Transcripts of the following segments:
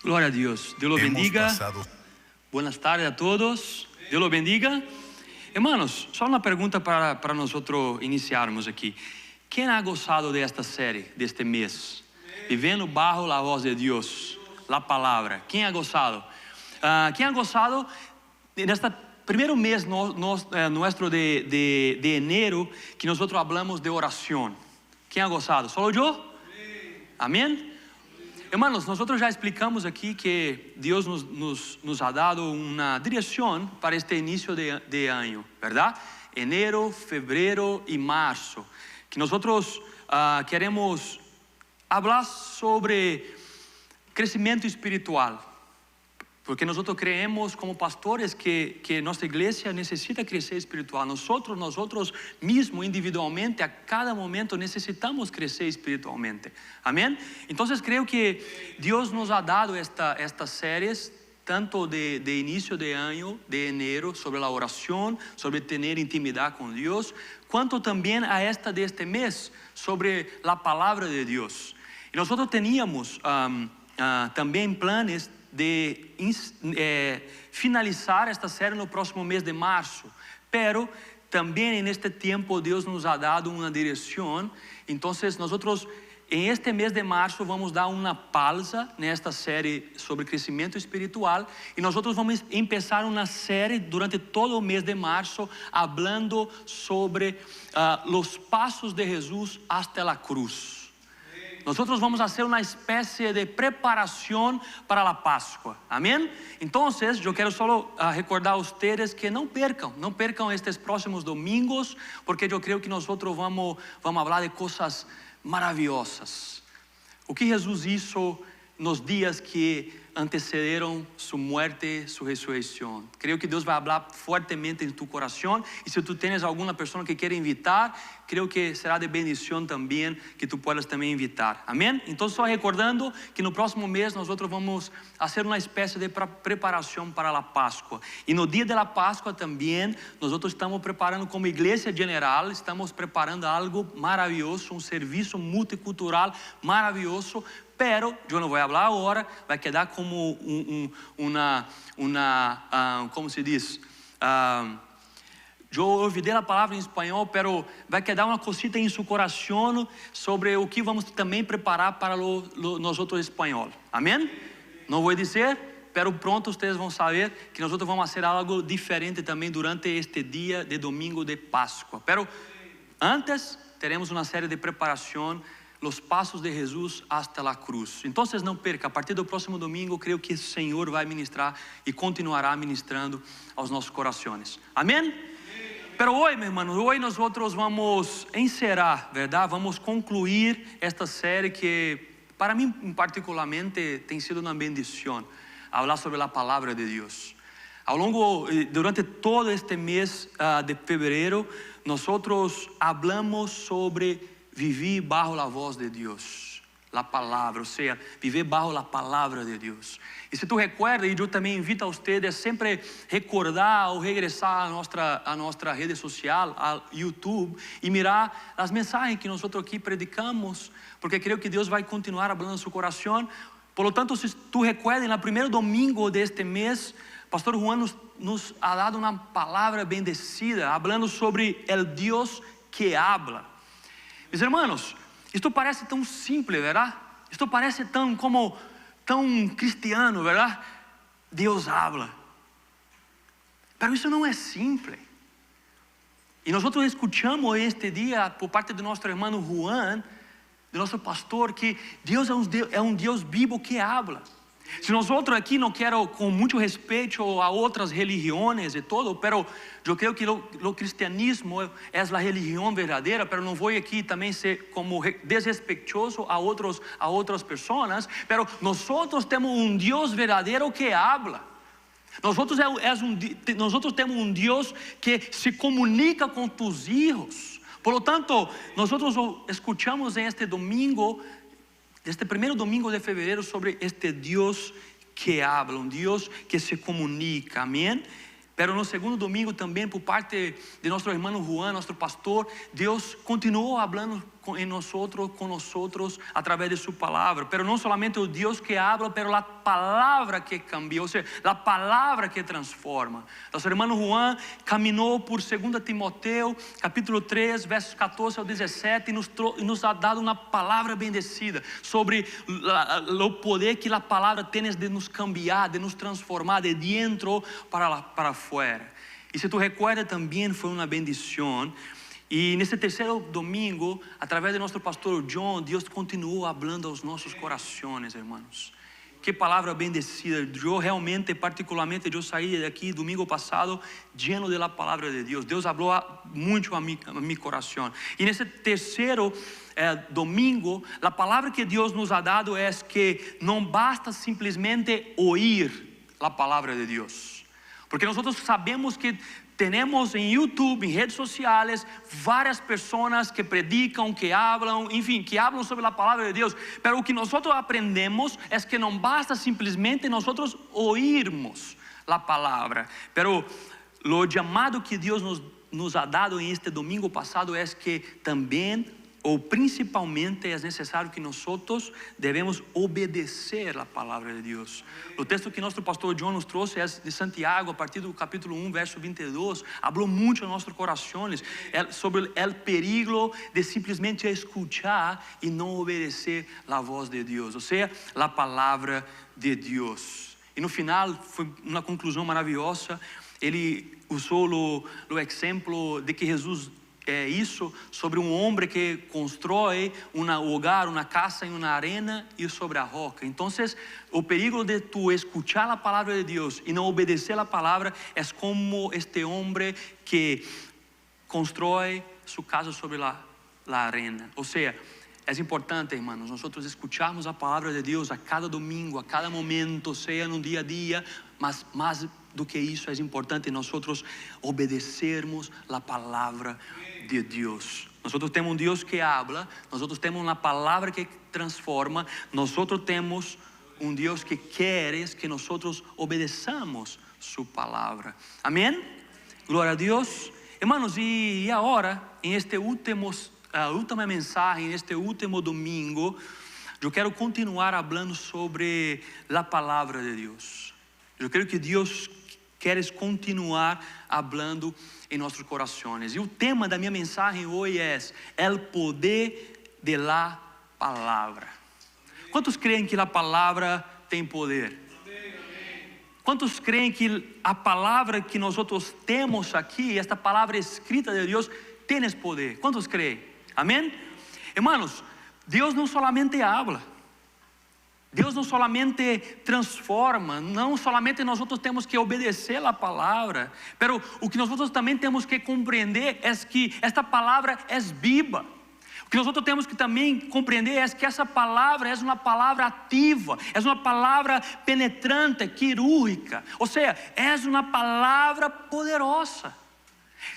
Glória a Deus. Deus lo bendiga. Buenas tardes a todos. Deus lo bendiga. Hermanos, só uma pergunta para nós iniciarmos aqui. Quem ha gozado desta série, deste mês? Vivendo bajo la voz de Deus, la palavra. Quem ha gozado? Quem ha gozado nesta primeiro mês nuestro de enero, que nós hablamos de oração? Quem ha gozado? ¿Solo eu? Amém? Hermanos, nós já explicamos aqui que Deus nos ha dado uma direção para este início de ano, verdade? Enero, fevereiro e março. Que nós queremos falar sobre crescimento espiritual. Porque nós creemos como pastores que nossa igreja necessita crescer espiritual. Nós mesmos individualmente a cada momento necessitamos crescer espiritualmente. Amém? Então creio que Deus nos ha dado estas séries tanto de início de ano, de enero, sobre a oração, sobre ter intimidade com Deus, quanto também a esta deste mês sobre a palavra de Deus. E nós teníamos também planos de finalizar esta série no próximo mês de março, pero também neste tempo Deus nos ha dado uma direção. Então nós em este mês de março vamos dar uma pausa nesta série sobre crescimento espiritual e nós vamos começar uma série durante todo o mês de março falando sobre os passos de Jesus hasta a cruz. Nós vamos fazer uma espécie de preparação para a Páscoa. Amém? Então, eu quero só recordar a vocês que não percam estes próximos domingos, porque eu creio que nós vamos falar de coisas maravilhosas. O que Jesus hizo nos dias que antecederam sua morte, sua ressurreição. Creio que Deus vai falar fortemente em tu coração. E se tu tens alguma pessoa que quer invitar, creio que será de bendição também que tu puedas também invitar. Amém? Então, só recordando que no próximo mês nós vamos fazer uma espécie de preparação para a Páscoa. E no dia da Páscoa também nós estamos preparando como igreja general, estamos preparando algo maravilhoso, um serviço multicultural maravilhoso. Pero eu não vou falar agora, vai quedar como como se diz? Eu ouvi a palavra em espanhol, pero vai quedar uma cosita em seu coração sobre o que vamos também preparar para nós espanhol. Amém? Não vou dizer, pero pronto vocês vão saber que nós vamos fazer algo diferente também durante este dia de domingo de Páscoa. Pero antes teremos uma série de preparação, os passos de Jesus hasta a cruz. Então não perca, a partir do próximo domingo, creio que o Senhor vai ministrar e continuará ministrando aos nossos corações. Amém? Pero hoje, meu irmão, hoje nós vamos encerrar, verdade? Vamos concluir esta série que para mim particularmente tem sido uma bendição, falar sobre a palavra de Deus. Durante todo este mês de fevereiro, nós hablamos sobre viver bajo a voz de Deus, a palavra, ou seja, viver bajo a palavra de Deus. E se tu recuerda, e eu também invito a vocês a sempre recordar ou regressar a nossa rede social, ao YouTube, e mirar as mensagens que nós aqui predicamos, porque creio que Deus vai continuar falando no seu coração. Por lo tanto, se tu recuerda, no primeiro domingo deste mês, Pastor Juan nos ha dado uma palavra bendecida, falando sobre o Deus que habla. Meus irmãos, isto parece tão simples, verdade? Isto parece tão cristiano, verdade? Deus habla. Mas isso não é simples. E nós escutamos este dia por parte de nosso irmão Juan, de nosso pastor, que Deus é um Deus vivo que habla. Se nós aqui não quero, com muito respeito a outras religiões e todo, pero eu creio que o cristianismo é a religião verdadeira, pero não vou aqui também ser como desrespeitoso a outras pessoas, pero nós temos um Deus verdadeiro que habla. Nós temos um Deus que se comunica com tus hijos. Por lo tanto, nós escutamos este domingo, este primeiro domingo de fevereiro, sobre este Deus que habla, um Deus que se comunica, amém? Pero no segundo domingo também, por parte de nosso irmão Juan, nosso pastor, Deus continuou falando em nosotros, con nosotros a través de su palabra. Pero no solamente el Dios que habla, pero la palabra que cambia, o sea, la palabra que transforma. Nuestro hermano Juan caminó por 2 Timoteo, capítulo 3, versos 14 al 17, y nos ha dado una palabra bendecida sobre el poder que la palabra tiene de nos cambiar, de nos transformar de dentro para afuera. Y si tú recuerdas, también fue una bendición. Y en este tercer domingo, a través de nuestro pastor John, Dios continuó hablando a los nuestros corazones, hermanos. Qué palabra bendecida. Yo realmente, particularmente, yo salí de aquí domingo pasado lleno de la palabra de Dios. Dios habló mucho a mi corazón. Y en este tercero domingo, la palabra que Dios nos ha dado es que no basta simplesmente oír la palabra de Dios. Porque nosotros sabemos que tenemos en YouTube, en redes sociales, varias personas que predican, que hablan, en fin, que hablan sobre la palabra de Dios. Pero lo que nosotros aprendemos es que no basta simplesmente nosotros oírmos la palabra. Pero lo llamado que Dios nos ha dado en este domingo pasado es que también, ou principalmente, é necessário que nós devemos obedecer a palavra de Deus. O texto que nosso pastor John nos trouxe é de Santiago, a partir do capítulo 1, verso 22, falou muito a nossos corações sobre o perigo de simplesmente escutar e não obedecer a voz de Deus, ou seja, a palavra de Deus. E no final foi uma conclusão maravilhosa. Ele usou o exemplo de que Jesus isso sobre homem que constrói um hogar, uma casa em uma arena e sobre a roca. Então, o perigo de tu escuchar a palavra de Deus e não obedecer a palavra é como este homem que constrói sua casa sobre a arena. Ou seja, é importante, irmãos, nós escucharmos a palavra de Deus a cada domingo, a cada momento, seja no dia a dia, mas mais do que isso, é importante nós obedecermos a palavra de Deus. Nós temos um Deus que habla, nós temos uma palavra que transforma, nós temos um Deus que quer que nós obedeçamos sua palavra. Amém? Glória a Deus. Hermanos, e agora, em este última mensagem, em este último domingo, eu quero continuar falando sobre a palavra de Deus. Eu quero que Deus quer continuar falando em nossos corações. E o tema da minha mensagem hoje é o poder de la palavra. Quantos creem que a palavra tem poder? Quantos creem que a palavra que nós temos aqui, esta palavra escrita de Deus, tem esse poder? Quantos creem? Amém? Hermanos, Deus não solamente habla, Deus não solamente transforma, não solamente nós temos que obedecer a palavra, pero o que nós também temos que compreender é que esta palavra é viva. O que nós temos que também compreender é que essa palavra é uma palavra ativa, é uma palavra penetrante, quirúrgica, ou seja, é uma palavra poderosa.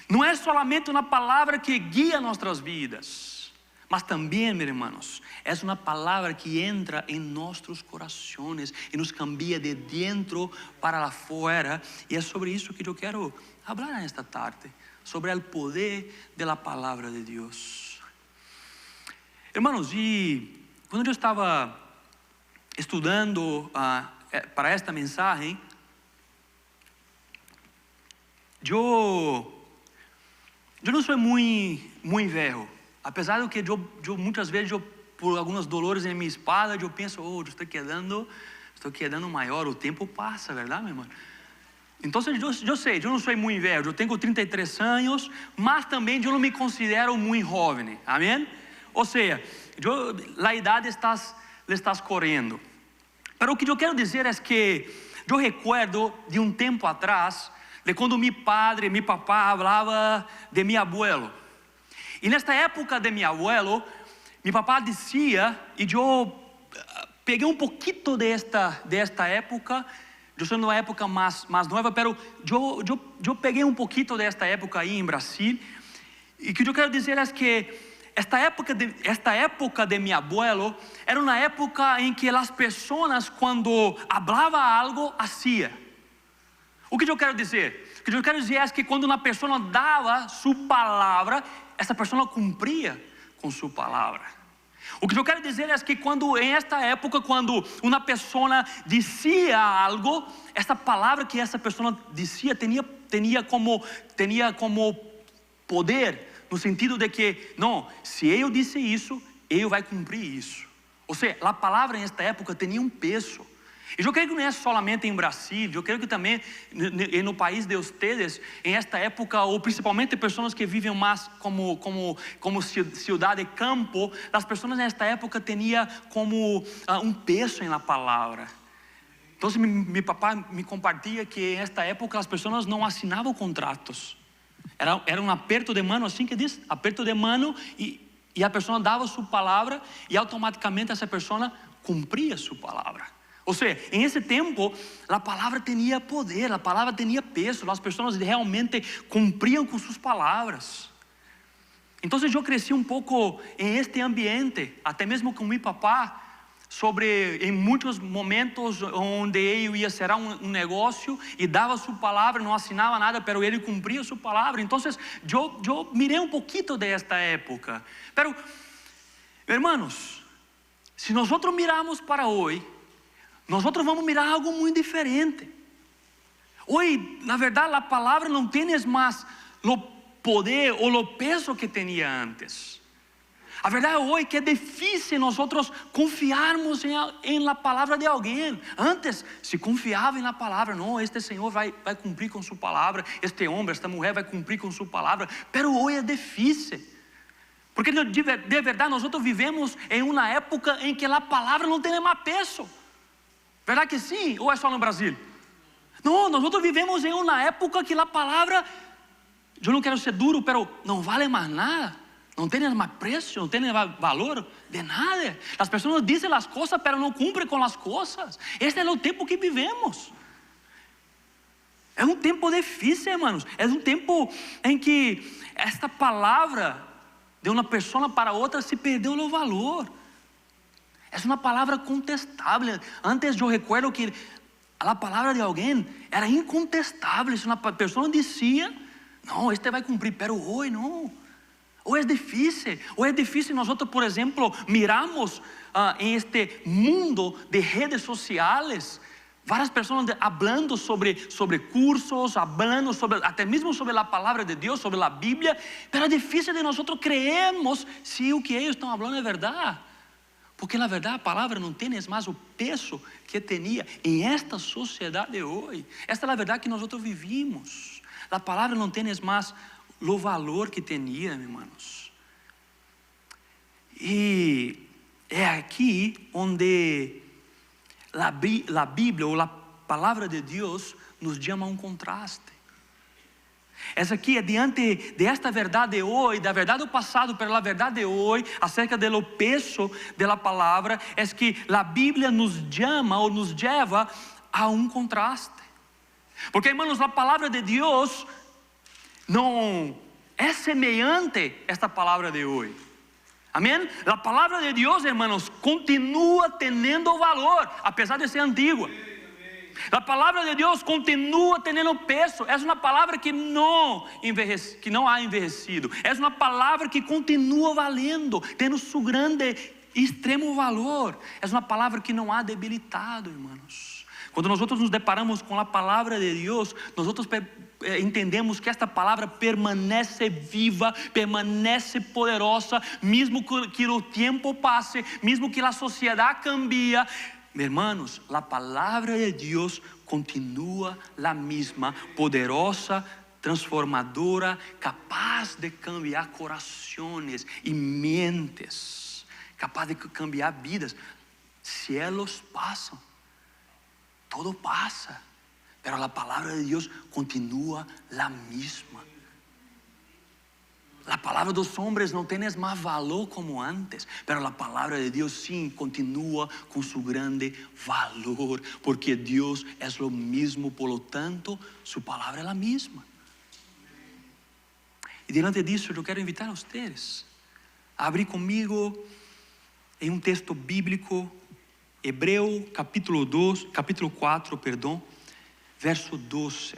Não é solamente uma palavra que guia nossas vidas, mas também, meus irmãos, é uma palavra que entra em nossos corações e nos cambia de dentro para fora. E é sobre isso que eu quero falar nesta tarde, sobre o poder da palavra de Deus. Irmãos, e quando eu estava estudando para esta mensagem, eu não sou muito velho. Apesar de que eu muitas vezes, por algumas dolores em minha espalda, eu penso, eu estou quedando maior, o tempo passa, verdade, meu irmão? Então, eu sei, eu não sou muito velho, eu tenho 33 anos, mas também eu não me considero muito jovem, amém? Ou seja, a idade está correndo. Mas o que eu quero dizer é que eu recuerdo de um tempo atrás, de quando meu papá falava de meu abuelo. E nesta época de meu abuelo, meu papá dizia, e eu peguei pouquinho desta época, eu sou numa época mais nova, mas eu peguei pouquinho desta época aí em Brasil, e o que eu quero dizer é que esta época de meu abuelo era uma época em que as pessoas, quando falavam algo, faziam. O que eu quero dizer? O que eu quero dizer é que quando uma pessoa dava sua palavra, essa pessoa cumpria com sua palavra. O que eu quero dizer é que em esta época, quando uma pessoa dizia algo, essa palavra que essa pessoa dizia tinha como poder, no sentido de que, não, se eu disse isso, eu vai cumprir isso. Ou seja, a palavra nesta época tinha um peso. E eu creio que não é somente em Brasil, eu creio que também no país de vocês, em esta época, ou principalmente pessoas que vivem mais como cidade de campo, as pessoas nesta época tinham como um peso na palavra. Então, meu papai me compartilha que nesta época as pessoas não assinavam contratos. Era um aperto de mão, assim que diz, aperto de mão, e a pessoa dava sua palavra e automaticamente essa pessoa cumpria sua palavra. Ou seja, em esse tempo, a palavra tinha poder, a palavra tinha peso, as pessoas realmente cumpriam com suas palavras. Então, eu cresci um pouco em este ambiente, até mesmo com meu papá, em muitos momentos onde eu ia ser um negócio e dava sua palavra, não assinava nada, mas ele cumpria sua palavra. Então, eu mirei um pouquinho desta época. Mas, hermanos, se nós mirarmos para hoje, nós vamos mirar algo muito diferente. Hoje, na verdade, a palavra não tem mais o poder ou o peso que tinha antes. A verdade hoje é que é difícil nós confiarmos em la palavra de alguém. Antes se confiava na palavra, não, este Senhor vai cumprir com sua palavra, este homem, esta mulher vai cumprir com sua palavra. Mas hoje é difícil, porque de verdade nós vivemos em uma época em que a palavra não tem mais peso. Verdade que sim? Ou é só no Brasil? Não, nós vivemos em uma época que a palavra, eu não quero ser duro, mas não vale mais nada. Não tem mais preço, não tem mais valor de nada. As pessoas dizem as coisas, mas não cumprem com as coisas. Este é o tempo que vivemos. É um tempo difícil, irmãos. É um tempo em que esta palavra de uma pessoa para outra se perdeu o valor. É uma palavra contestável. Antes eu recuerdo que a palavra de alguém era incontestável. Se uma pessoa dizia, não, este vai cumprir, mas hoje não. Ou é difícil nós, por exemplo, miramos em este mundo de redes sociais, várias pessoas falando sobre cursos, falando até mesmo sobre a palavra de Deus, sobre a Bíblia, mas é difícil de nós creermos se o que eles estão falando é verdade. Porque na verdade a palavra não tem mais o peso que tinha em esta sociedade hoje. Esta é a verdade que nós vivimos. A palavra não tem mais o valor que tinha, irmãos. E é aqui onde a Bíblia ou a palavra de Deus nos chama a um contraste. Essa aqui é diante desta verdade de hoje, da verdade do passado, pela verdade de hoje, acerca do peso da palavra, é que a Bíblia nos chama ou nos leva a um contraste. Porque, irmãos, a palavra de Deus não é semelhante a esta palavra de hoje. Amém? A palavra de Deus, irmãos, continua tendo valor, apesar de ser antiga. A palavra de Deus continua tendo peso. É uma palavra que não há envelhecido. É uma palavra que continua valendo, tendo seu grande e extremo valor. É uma palavra que não há debilitado, irmãos. Quando nós nos deparamos com a palavra de Deus, nós entendemos que esta palavra permanece viva, permanece poderosa, mesmo que o tempo passe, mesmo que a sociedade cambie. Hermanos, a palavra de Deus continua a mesma, poderosa, transformadora, capaz de cambiar corações e mentes, capaz de cambiar vidas. Cielos passam, todo passa, mas a palavra de Deus continua a mesma. A palavra dos homens não tem mais valor como antes, mas a palavra de Deus sim continua com seu grande valor, porque Deus é o mesmo, por lo tanto, sua palavra é a mesma. E diante disso, eu quero invitar a vocês a abrir comigo em um texto bíblico, Hebreu capítulo 4, verso 12.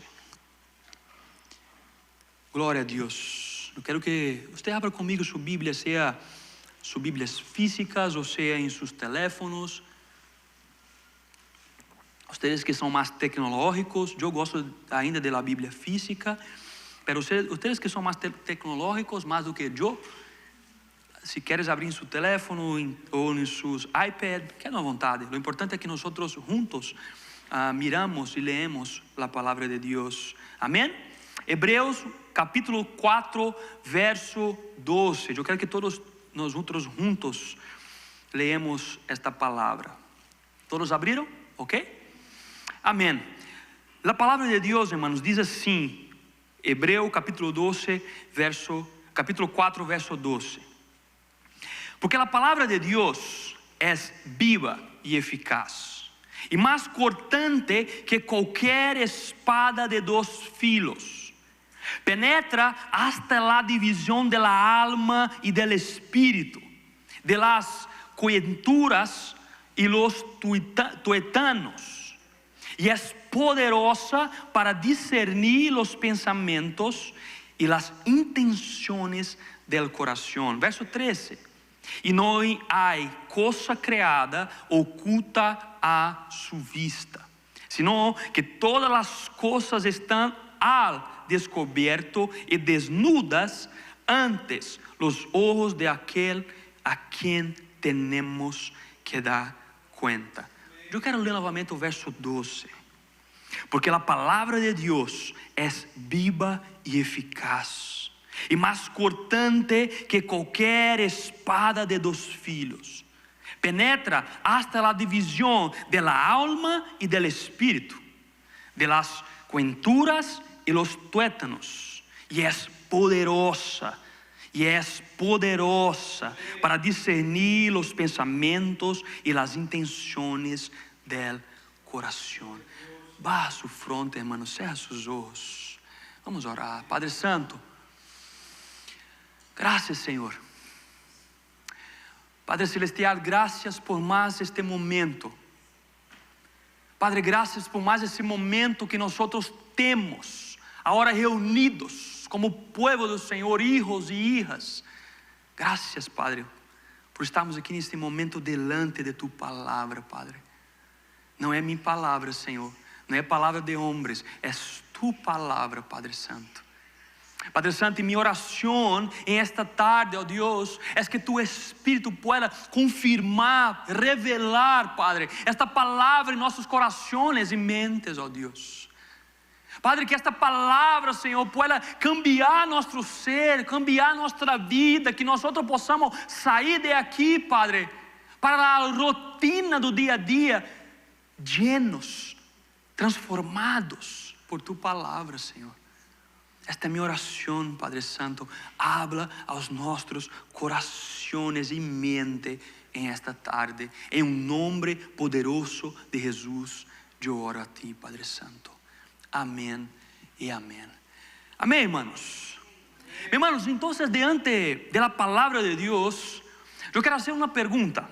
Glória a Deus. Eu quero que você abra comigo sua Bíblia, seja sus Biblias físicas, o sea, en sus teléfonos. Ustedes que são mais tecnológicos, eu gosto ainda da Bíblia física, pero ustedes que são mais tecnológicos, mais do que eu, se queres abrir em seu teléfono ou em seus iPads, quede à vontade. O importante é que nós juntos miramos e leemos a palavra de Deus. Amém? Hebreus capítulo 4, verso 12. Eu quero que todos nós juntos leemos esta palavra. Todos abriram? Ok? Amém. A palavra de Deus, irmãos, diz assim, Hebreus capítulo 4, verso 12. Porque a palavra de Deus é viva e eficaz, e mais cortante que qualquer espada de dois filos. Penetra hasta la división de la alma y del espíritu, de las coyunturas y los tuétanos. E é poderosa para discernir os pensamentos e as intenções del coração. Verso 13. E não há coisa criada oculta a sua vista, sino que todas as coisas estão al descoberto e desnudas antes los ojos de aquel a quem tenemos que dar cuenta. Eu quero ler novamente o verso 12. Porque a palavra de Deus é viva e eficaz, e mais cortante que qualquer espada de dois filos. Penetra hasta la división de la alma y del espíritu, de las coyunturas y los tuétanos, y es poderosa para discernir los pensamientos y las intenciones del corazón. Baja su fronte, hermano, cerra sus ojos. Vamos orar. Padre Santo, gracias, Senhor. Padre Celestial, gracias por mais este momento. Padre, gracias por mais esse momento que nós temos, agora reunidos como povo do Senhor, hijos e hijas. Gracias, Padre, por estarmos aqui neste momento delante de Tu palavra, Padre. Não é minha palavra, Senhor, não é palavra de homens, é Tu palavra, Padre Santo. Padre Santo, e minha oração em esta tarde, ó Deus, é que Tu Espírito pueda confirmar, revelar, Padre, esta palavra em nossos corações e mentes, ó Deus. Padre, que esta palavra, Senhor, pueda cambiar nosso ser, cambiar nossa vida, que nós possamos sair de aqui, Padre, para a rotina do dia a dia, llenos, transformados por Tu palavra, Senhor. Esta é minha oração, Padre Santo. Habla aos nossos corações e mente em esta tarde. Em nome poderoso de Jesus, eu oro a Ti, Padre Santo. Amém e amém. Amém, hermanos. Hermanos, então, diante da palavra de Deus, eu quero fazer uma pergunta.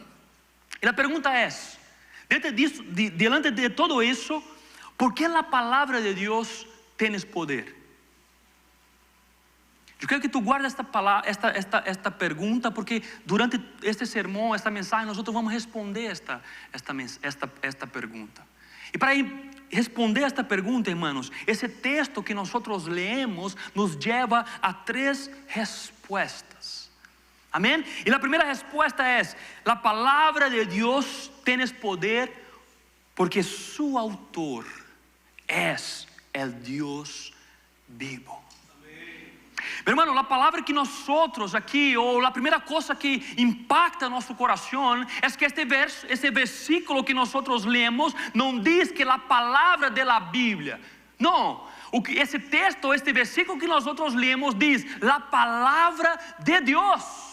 E a pergunta é: diante de todo isso, por que a palavra de Deus tem poder? Eu quero que tu guardes esta pergunta, porque durante este sermão, esta mensagem, nós vamos responder esta pergunta. E para responder esta pergunta, irmãos, esse texto que nós leemos nos leva a 3 respostas. Amém? E a primeira resposta é: a palavra de Deus tem poder porque su autor é o Deus vivo. Meu irmão, a palavra que nós aqui, ou a primeira coisa que impacta nosso coração, é que este versículo que nós lemos não diz que a palavra da Bíblia. Não, esse texto, este versículo que nós lemos diz a palavra de Deus.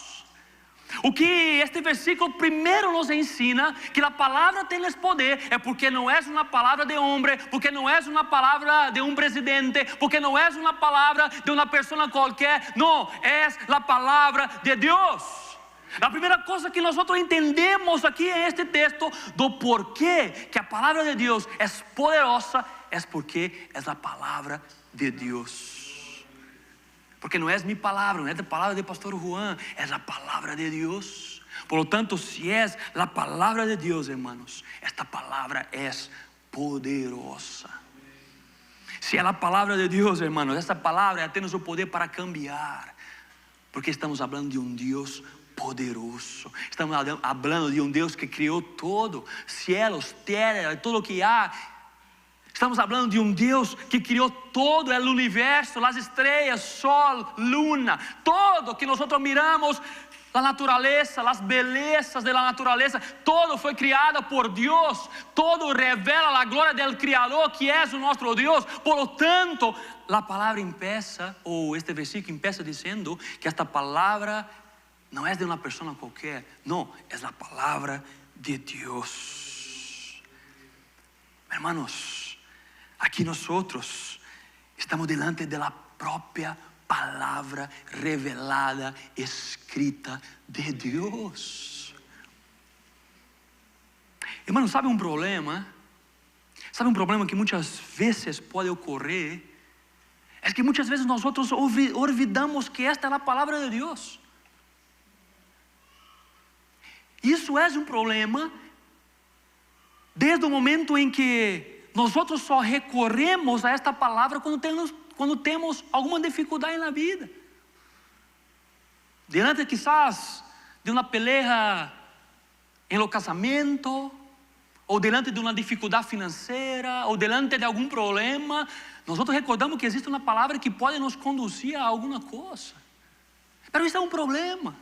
O que este versículo primeiro nos ensina, que a palavra tem poder, é porque não é uma palavra de homem, porque não é uma palavra de um presidente, porque não é uma palavra de uma pessoa qualquer, não, é a palavra de Deus. A primeira coisa que nós entendemos aqui em este texto, do porquê que a palavra de Deus é poderosa, é porque é a palavra de Deus. Porque não é minha palavra, não é a palavra do pastor Juan, é a palavra de Deus. Por lo tanto, si es la palabra de Dios, hermanos, esta palabra es poderosa. Si es la palabra de Dios, hermanos, esta palabra tiene su poder para cambiar. Porque estamos hablando de un Dios poderoso. Estamos hablando de un Dios que creó todo, cielos, tierra, todo lo que hay. Estamos hablando de un Dios que crió todo el universo, las estrellas, sol, luna, todo que nosotros miramos, la naturaleza, las bellezas de la naturaleza, todo fue creado por Dios, todo revela la gloria del Creador que es nuestro Dios. Por lo tanto, la palabra empieza, o este versículo empieza diciendo que esta palabra no es de una persona cualquier, no, es la palabra de Dios. Hermanos, aquí nosotros estamos delante de la propia palabra revelada, escrita de Dios. Hermano, ¿sabe un problema? ¿Sabe un problema que muchas veces puede ocurrir? Es que muchas veces nosotros olvidamos que esta es la palabra de Dios. Isso é um problema desde o momento em que nós só recorremos a esta palavra quando temos alguma dificuldade na vida. Diante quizás de uma pelea em lo casamento, ou diante de uma dificuldade financeira, ou diante de algum problema, nós recordamos que existe uma palavra que pode nos conduzir a alguma coisa. Mas isso é um problema.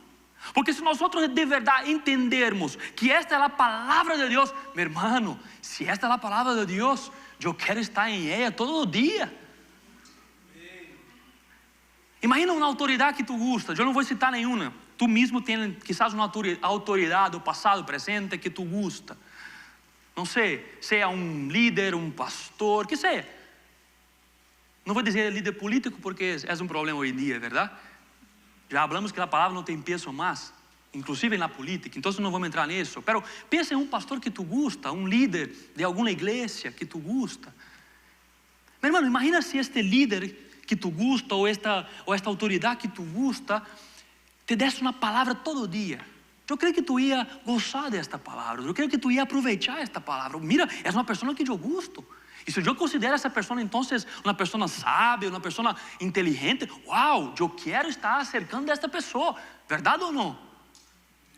Porque se nós de verdade entendermos que esta é a palavra de Deus, meu irmão, se esta é a palavra de Deus, eu quero estar em ela todo dia. Imagina uma autoridade que tu gusta, eu não vou citar nenhuma. Tu mesmo tens quizás uma autoridade do passado, presente, que tu gusta. Não sei, seja um líder, um pastor, que seja. Não vou dizer líder político porque é um problema hoje em dia, verdade? Já falamos que a palavra não tem peso mais, inclusive na política, então não vamos entrar nisso. Mas pensa em um pastor que tu gusta, um líder de alguma igreja que tu gusta. Meu irmão, imagina se este líder que tu gusta, ou esta autoridade que tu gusta, te desse uma palavra todo dia. Eu creio que tu ia gostar desta palavra, eu creio que tu ia aproveitar esta palavra. Mira, é uma pessoa que eu gosto. E se eu considero essa pessoa, então, uma pessoa sábia, uma pessoa inteligente, uau, eu quero estar cercando desta pessoa, verdade ou não?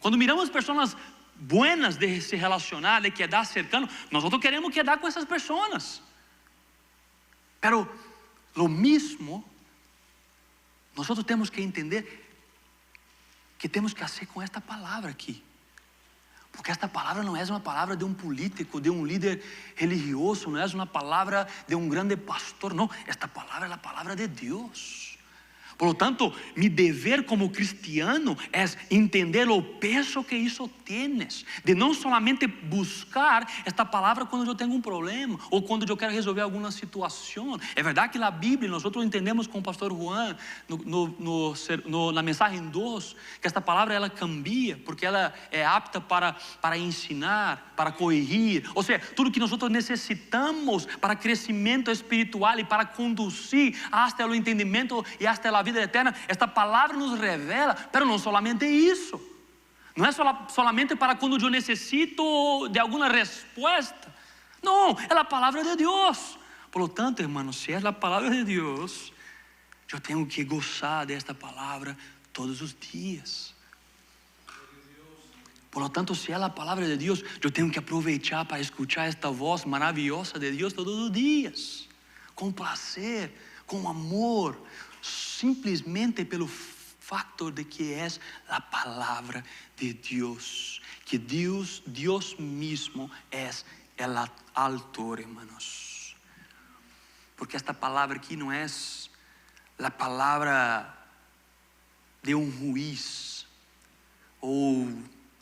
Quando miramos pessoas buenas de se relacionar, de quedar cercando, nós queremos quedar com essas pessoas. Pero lo mismo, nós temos que entender que temos que fazer com esta palavra aqui. Porque esta palavra não é uma palavra de um político, de um líder religioso, não é uma palavra de um grande pastor, não. Esta palavra é a palavra de Deus. Por lo tanto, mi dever como cristiano é entender o peso que isso tienes, de não somente buscar esta palavra quando eu tenho um problema, ou quando eu quero resolver alguma situação. É verdade que na Bíblia, nós entendemos com o pastor Juan, na mensagem 2, que esta palavra ela cambia, porque ela é apta para ensinar, para corrigir, ou seja, tudo que nós necessitamos para crescimento espiritual e para conduzir hasta o entendimento e hasta a vida eterna, esta palavra nos revela, pero não somente isso, não é solamente para quando eu necessito de alguma resposta, não, é a palavra de Deus. Por lo tanto, hermanos, se é a palavra de Deus, eu tenho que gozar desta palavra todos os dias. Por lo tanto, se é a palavra de Deus, eu tenho que aproveitar para escutar esta voz maravilhosa de Deus todos os dias, com prazer, com amor, simplesmente pelo facto de que é a palavra de Deus, que Deus mesmo é o autor, hermanos. Porque esta palavra aqui não é a palavra de um juiz ou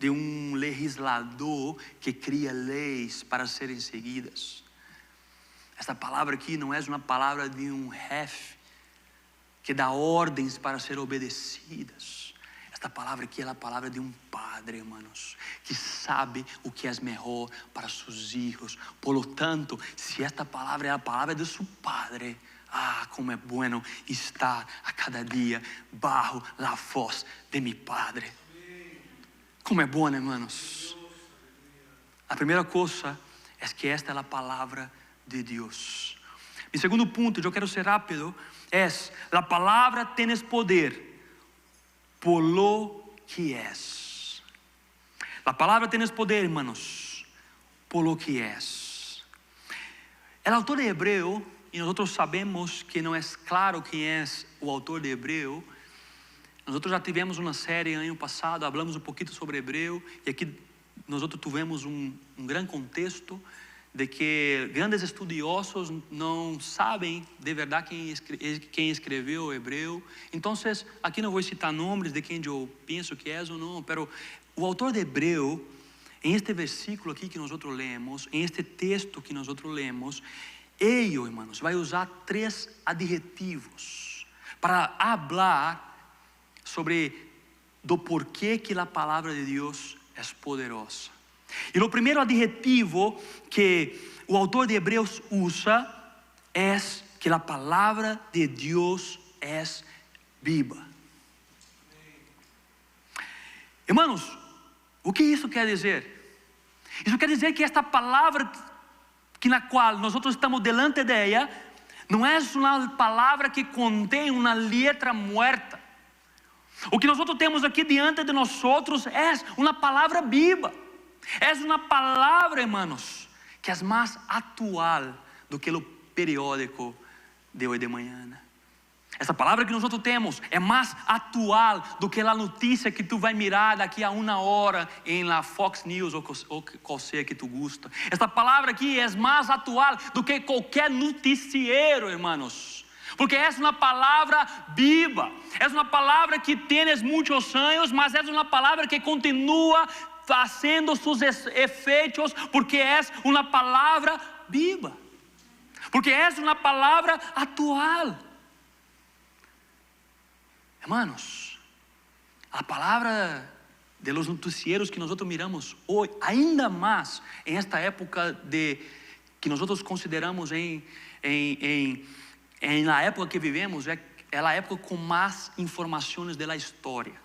de um legislador que cria leis para serem seguidas. Esta palavra aqui não é uma palavra de um jefe que dá ordens para ser obedecidas. Esta palavra aqui é a palavra de um padre, hermanos, que sabe o que é melhor para seus filhos. Por lo tanto, se esta palavra é a palavra de seu padre, como é bueno estar a cada dia bajo la voz de mi padre. Como é bom, hermanos. A primeira coisa é que esta é a palavra de Deus. Mi segundo ponto, eu quero ser rápido, é: a palavra tem poder por lo que es. A palavra tem poder, hermanos, por lo que es. O autor de Hebreu, e nós sabemos que não é claro quem é o autor de Hebreu. Nós já tivemos uma série ano passado, falamos um pouquinho sobre Hebreu, e aqui nós tivemos um grande contexto de que grandes estudiosos não sabem de verdade quem escreveu o Hebreu. Então, aqui não vou citar nomes de quem eu penso que é ou não, mas o autor de Hebreu, em este versículo aqui que nós lemos, em este texto que nós lemos, ele, irmãos, vai usar 3 adjetivos para falar sobre do porquê que a palavra de Deus é poderosa. E o primeiro adjetivo que o autor de Hebreus usa é que a palavra de Deus é viva. Irmãos, o que isso quer dizer? Isso quer dizer que esta palavra na qual nós estamos delante de ela não é uma palavra que contém uma letra muerta. O que nós temos aqui diante de nós é uma palavra viva. É uma palavra, irmãos, que é mais atual do que o periódico de hoje de manhã. Essa palavra que nós temos é mais atual do que a notícia que tu vai mirar daqui a 1 hora em la Fox News ou qual seja que tu gusta. Esta palavra aqui é mais atual do que qualquer noticiero, irmãos. Porque é uma palavra viva. É uma palavra que tem muitos anos, mas é uma palavra que continua fazendo seus efeitos, porque é uma palavra viva, porque é uma palavra atual. Hermanos, a palavra de los noticieros que nós miramos hoje, ainda mais em esta época que nós consideramos na época que vivemos, é a época com mais informações da história.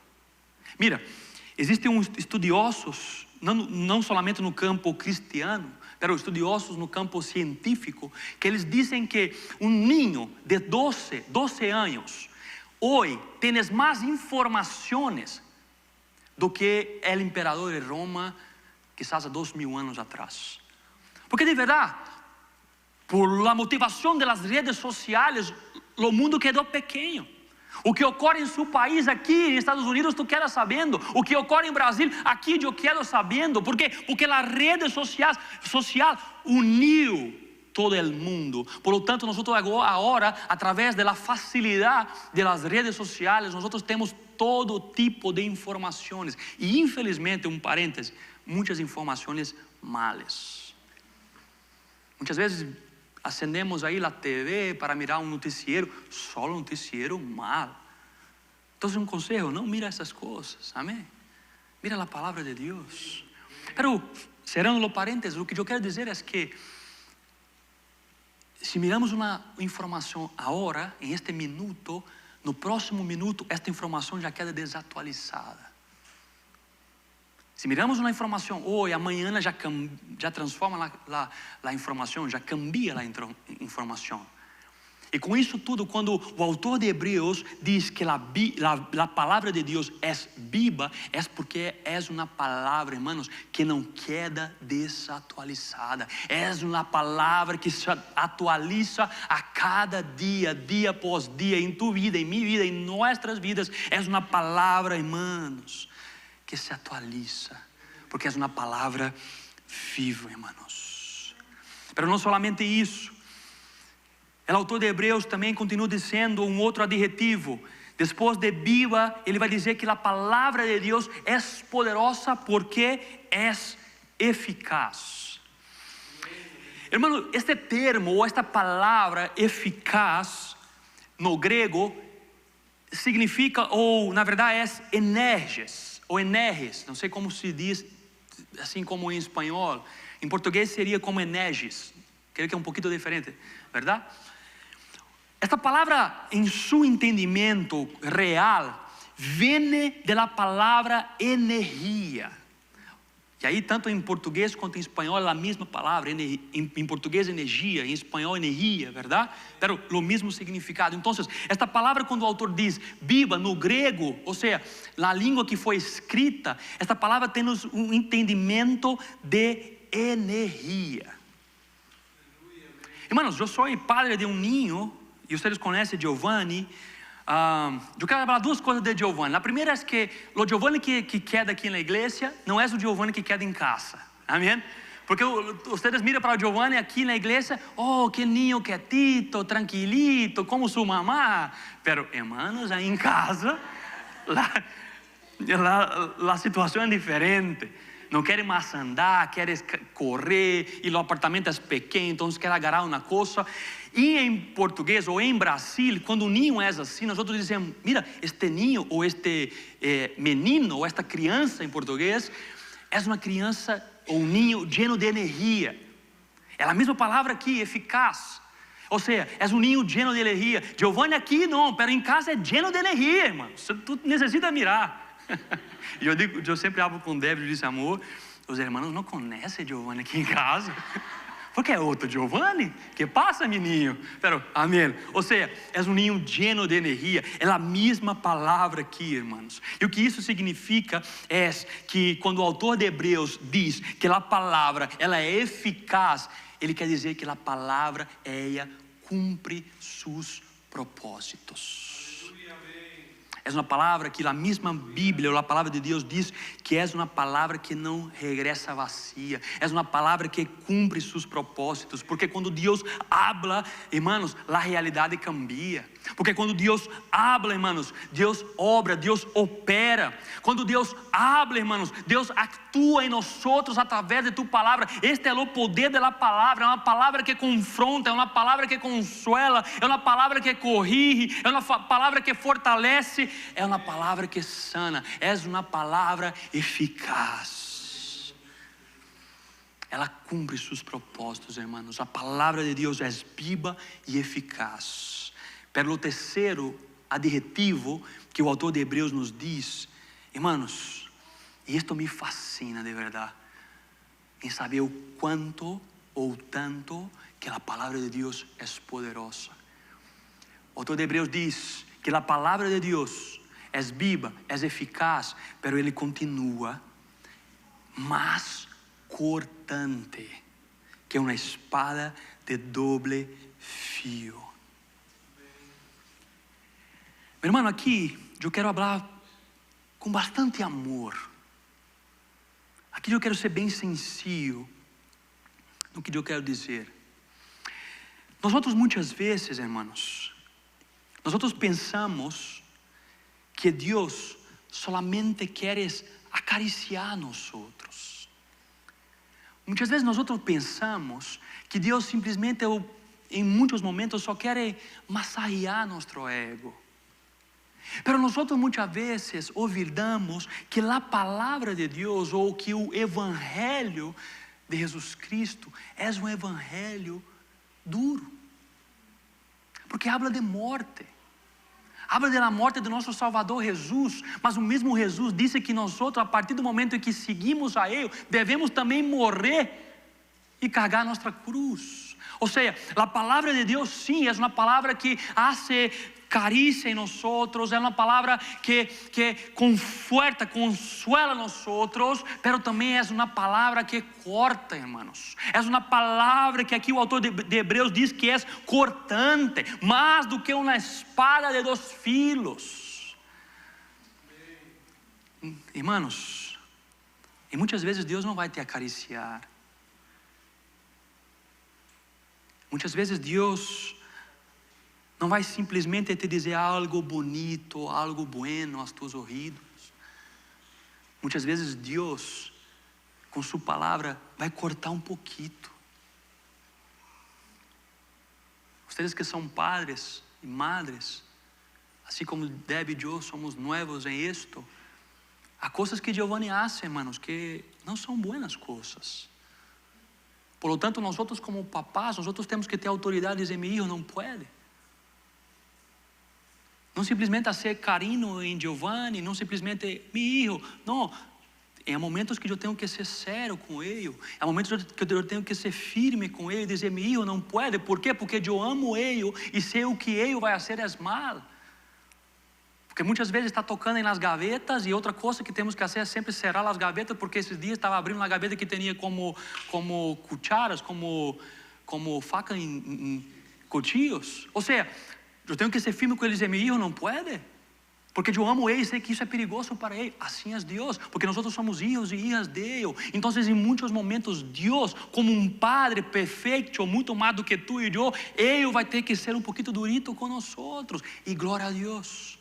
Mira, existem estudiosos, não somente no campo cristiano, mas estudiosos no campo científico, que eles dizem que ninho de 12 anos, hoje, tem mais informações do que o imperador de Roma, quizás há 2000 anos atrás. Porque de verdade, por la motivação das redes sociais, o mundo quedou pequeno. O que ocorre em seu país, aqui nos Estados Unidos, tu queres sabendo. O que ocorre em Brasil, aqui eu quero sabendo. Por quê? Porque a rede social uniu todo o mundo. Por lo tanto, nós agora, através da facilidade das redes sociais, nós temos todo tipo de informações. E infelizmente, parêntese, muitas informações malas. Muitas vezes acendemos aí a TV para mirar noticiero, só um noticiero mal. Então, um conselho, não mira essas coisas, amém? Mira a palavra de Deus. Pero, cerrando o parênteses, o que eu quero dizer é que se miramos uma informação agora, em este minuto, no próximo minuto, esta informação já queda desatualizada. Se miramos uma informação hoje, amanhã já transforma a informação, já cambia a informação. E com isso tudo, quando o autor de Hebreus diz que a palavra de Deus é viva, é porque é uma palavra, irmãos, que não queda desatualizada. É uma palavra que se atualiza a cada dia, dia após dia, em tua vida, em minha vida, em nossas vidas. É uma palavra, irmãos, que se atualiza, porque é uma palavra viva, irmãos. Mas não somente isso, o autor de Hebreus também continua dizendo um outro adjetivo. Depois de viva, ele vai dizer que a palavra de Deus é poderosa porque é eficaz. Irmão, este termo ou esta palavra eficaz no grego significa, ou na verdade é energes, ou energes, não sei como se diz, assim como em espanhol. Em português seria como energis, creio que é um pouquinho diferente, verdade? Esta palavra, em seu entendimento real, viene de la palabra energia. E aí, tanto em português quanto em espanhol, é a mesma palavra. Em português, energia, em espanhol, energia, verdade? Pero o mesmo significado. Então, esta palavra, quando o autor diz viva, no grego, ou seja, na língua que foi escrita, esta palavra tem um entendimento de energia. Irmãos, eu sou padre de um ninho, e vocês conhecem Giovanni. Eu quero falar duas coisas de Giovanni. A primeira é que o Giovanni que queda aqui na igreja não é o Giovanni que queda em casa. Amém? Porque vocês miram para o Giovanni aqui na igreja, oh, que ninho quietito, tranquilito, como sua mamá. Pero, hermanos, aí em casa, a situação é diferente. Não querem mais andar, querem correr, e o apartamento é pequeno, então querem agarrar uma coisa. E em português ou em Brasil, quando o ninho é assim, nós outros dizemos, mira, este ninho ou este menino ou esta criança em português é uma criança ou um ninho lleno de energia. É a mesma palavra aqui, eficaz. Ou seja, é um ninho lleno de energia. Giovanni aqui não, mas em casa é lleno de energia, irmão. Tu necessita mirar. Eu sempre hablo com Débora e disse, amor, os irmãos não conhecem Giovanni aqui em casa. Porque é outro Giovanni? Que passa, menino? Pero, amém. Ou seja, é um ninho lleno de energia. É a mesma palavra aqui, irmãos. E o que isso significa é que quando o autor de Hebreus diz que a palavra ela é eficaz, ele quer dizer que a palavra ela cumpre seus propósitos. É uma palavra que a mesma Bíblia, ou a palavra de Deus diz que é uma palavra que não regressa vazia. É uma palavra que cumpre seus propósitos. Porque quando Deus habla, irmãos, a realidade cambia. Porque quando Deus habla, irmãos, Deus obra, Deus opera. Quando Deus habla, irmãos, Deus atua em nós através de tu palavra. Este é o poder da palavra. É uma palavra que confronta, é uma palavra que consuela, é uma palavra que corrige, é uma palavra que fortalece, é uma palavra que sana, é uma palavra eficaz. Ela cumpre seus propósitos, irmãos. A palavra de Deus é viva e eficaz. Pero o terceiro adjetivo que o autor de Hebreus nos diz, irmãos, e isto me fascina de verdade, em saber o quanto ou tanto que a palavra de Deus é poderosa. O autor de Hebreus diz que a palavra de Deus é viva, é eficaz, pero ele continua mais cortante que uma espada de doble fio. Meu irmão, aqui eu quero falar com bastante amor. Aqui eu quero ser bem sensível no que eu quero dizer. Nós outros muitas vezes, irmãos, nós outros pensamos que Deus solamente quer acariciar nós outros. Muitas vezes nós outros pensamos que Deus simplesmente, em muitos momentos, só quer massagear nosso ego. Pero nosotros muchas veces olvidamos que a palavra de Deus ou que o evangelho de Jesus Cristo é um evangelho duro, porque habla de morte, habla de la morte de nosso Salvador Jesus. Mas o mesmo Jesus disse que nós outros, a partir do momento em que seguimos a Ele, devemos também morrer e carregar nossa cruz. Ou seja, a palavra de Deus sim é uma palavra que hace carícia em nós outros, é uma palavra que conforta, consuela nós outros, pero também é uma palavra que corta, irmãos. É uma palavra que aqui o autor de Hebreus diz que é cortante, mais do que uma espada de dois filos. Irmãos, e muitas vezes Deus não vai te acariciar. Muitas vezes Deus não vai simplesmente te dizer algo bonito, algo bueno aos teus ouvidos. Muitas vezes Deus, com sua palavra, vai cortar um pouquinho. Vocês que são padres e madres, assim como Deb e eu somos novos em isto, há coisas que Giovanni hace, hermanos, que não são buenas coisas. Por lo tanto, nós outros como papás, nós outros temos que ter autoridade e dizer, meu filho, não pode. Não simplesmente ser carinho em Giovanni, não simplesmente meu filho, não. Há momentos que eu tenho que ser sério com ele. Há momentos que eu tenho que ser firme com ele e dizer, meu filho, não pode. Por quê? Porque eu amo ele e sei o que ele vai fazer é mal. Porque muitas vezes está tocando nas gavetas, e outra coisa que temos que fazer é sempre cerrar as gavetas, porque esses dias estava abrindo uma gaveta que tinha como cucharas, como faca em cuchillos. Ou seja, eu tenho que ser firme com ele e dizer, meu filho, não pode. Porque eu amo ele e sei que isso é perigoso para ele. Assim é Deus, porque nós somos filhos e filhas dele. Então, em muitos momentos, Deus, como um Padre perfeito, muito mais do que tu e eu, ele vai ter que ser um pouquinho durito com nós. E glória a Deus.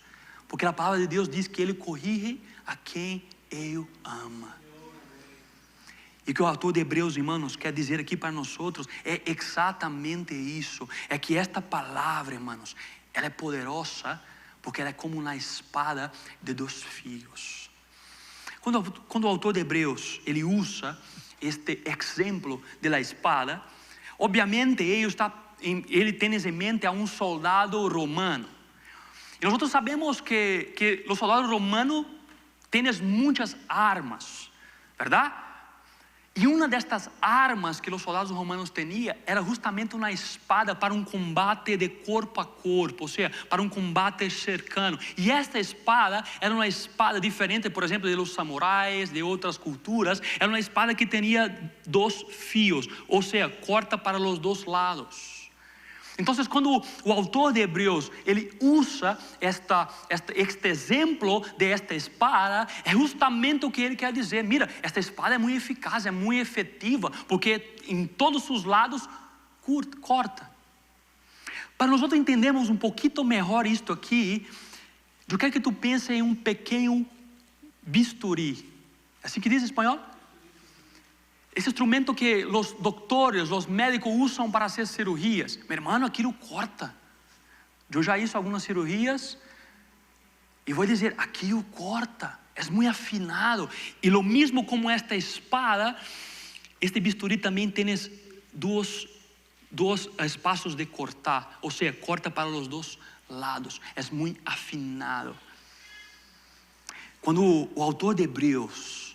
Porque a palavra de Deus diz que Ele corrige a quem Ele ama. E o que o autor de Hebreus, irmãos, quer dizer aqui para nós é exatamente isso. É que esta palavra, irmãos, ela é poderosa, porque ela é como uma espada de dois fios. Quando o autor de Hebreus, ele usa este exemplo da espada, obviamente ele tem em mente a um soldado romano. E nós sabemos que os soldados romanos têm muitas armas, verdade? E uma destas armas que os soldados romanos tinham era justamente uma espada para um combate de corpo a corpo, ou seja, para um combate cercano. E esta espada era uma espada diferente, por exemplo, de los samurais, de outras culturas. Era uma espada que tinha 2 fios, ou seja, corta para os 2 lados. Então, quando o autor de Hebreus, ele usa este exemplo de esta espada, é justamente o que ele quer dizer. Mira, esta espada é muito eficaz, é muito efetiva, porque em todos os lados corta. Para nós entendermos um pouquinho melhor isto aqui, eu quero que tu pense em um pequeno bisturi. É assim que diz em espanhol? Esse instrumento que os doutores, os médicos usam para fazer cirurgias. Meu irmão, aquilo corta. Eu já fiz algumas cirurgias e vou dizer, aquilo corta. É muito afinado. E lo mesmo como esta espada, este bisturi também tem dois espaços de cortar. Ou seja, corta para os 2 lados. É muito afinado. Quando o autor de Hebreus,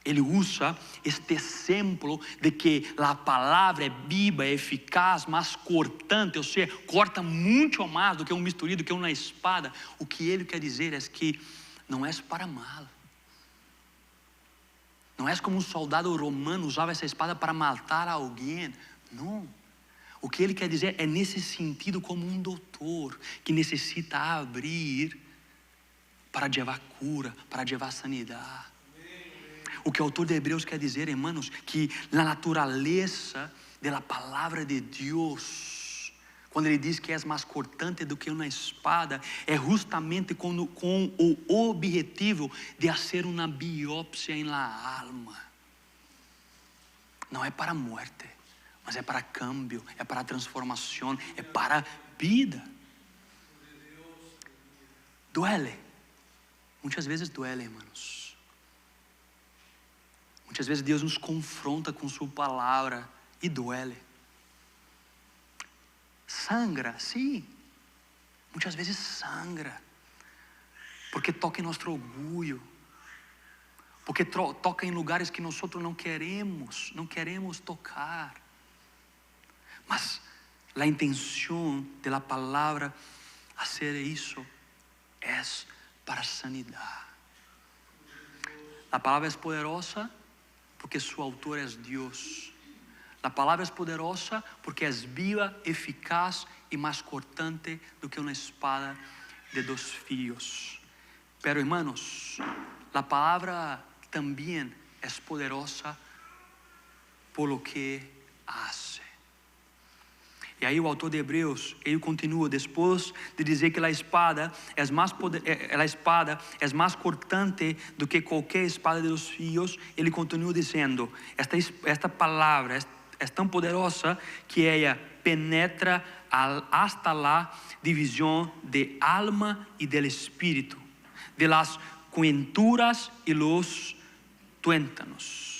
ele usa este exemplo de que a palavra é viva, é eficaz, mais cortante, ou seja, corta muito mais do que um bisturi, do que uma espada. O que ele quer dizer é que não é para mal. Não é como um soldado romano usava essa espada para matar alguém. Não. O que ele quer dizer é nesse sentido como um doutor que necessita abrir para levar cura, para levar sanidade. O que o autor de Hebreus quer dizer, irmãos, que na natureza da palavra de Deus, quando ele diz que é mais cortante do que uma espada, é justamente com o objetivo de fazer uma biópsia na alma. Não é para a morte, mas é para cambio, é para transformação, é para vida. Duele. Muitas vezes duele, irmãos. Muitas vezes Deus nos confronta com sua palavra e duele. Sangra, sim. Muitas vezes sangra. Porque toca em nosso orgulho. Porque toca em lugares que nós não queremos tocar. Mas a intenção da palavra fazer isso é para sanidade. A palavra é poderosa porque su autor é Deus. A palavra é poderosa porque é viva, eficaz e mais cortante do que uma espada de 2 fios. Pero, hermanos, a palavra também é poderosa por lo que hace. E aí o autor de Hebreus, ele continua, depois de dizer que a espada é mais cortante do que qualquer espada de 2 fios, ele continua dizendo, esta palavra é tão poderosa que ela penetra hasta la divisão de alma e del espírito, de las coyunturas e los tuétanos.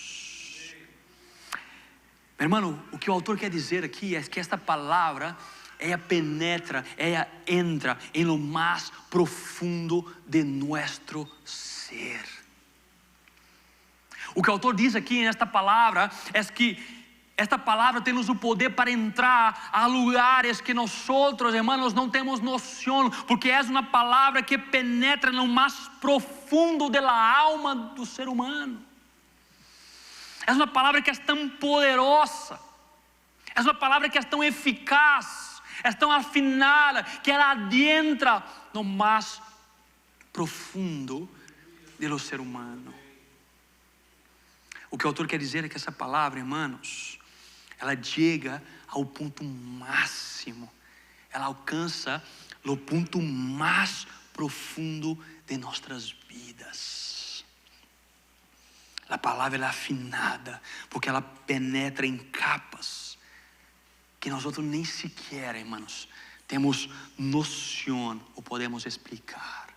Meu irmão, o que o autor quer dizer aqui é que esta palavra ella penetra, ella entra en lo más profundo de nuestro ser. O que o autor diz aqui nesta palavra é que esta palavra tem o poder para entrar a lugares que nós, hermanos, não temos noção, porque é uma palavra que penetra no mais profundo da alma do ser humano. É uma palavra que é tão poderosa, é uma palavra que é tão eficaz, é tão afinada, que ela adentra no mais profundo do ser humano. O que o autor quer dizer é que essa palavra, irmãos, ela chega ao ponto máximo, ela alcança o ponto mais profundo de nossas vidas. A palavra é afinada, porque ela penetra em capas que nós outros nem sequer, irmãos, temos noção ou podemos explicar.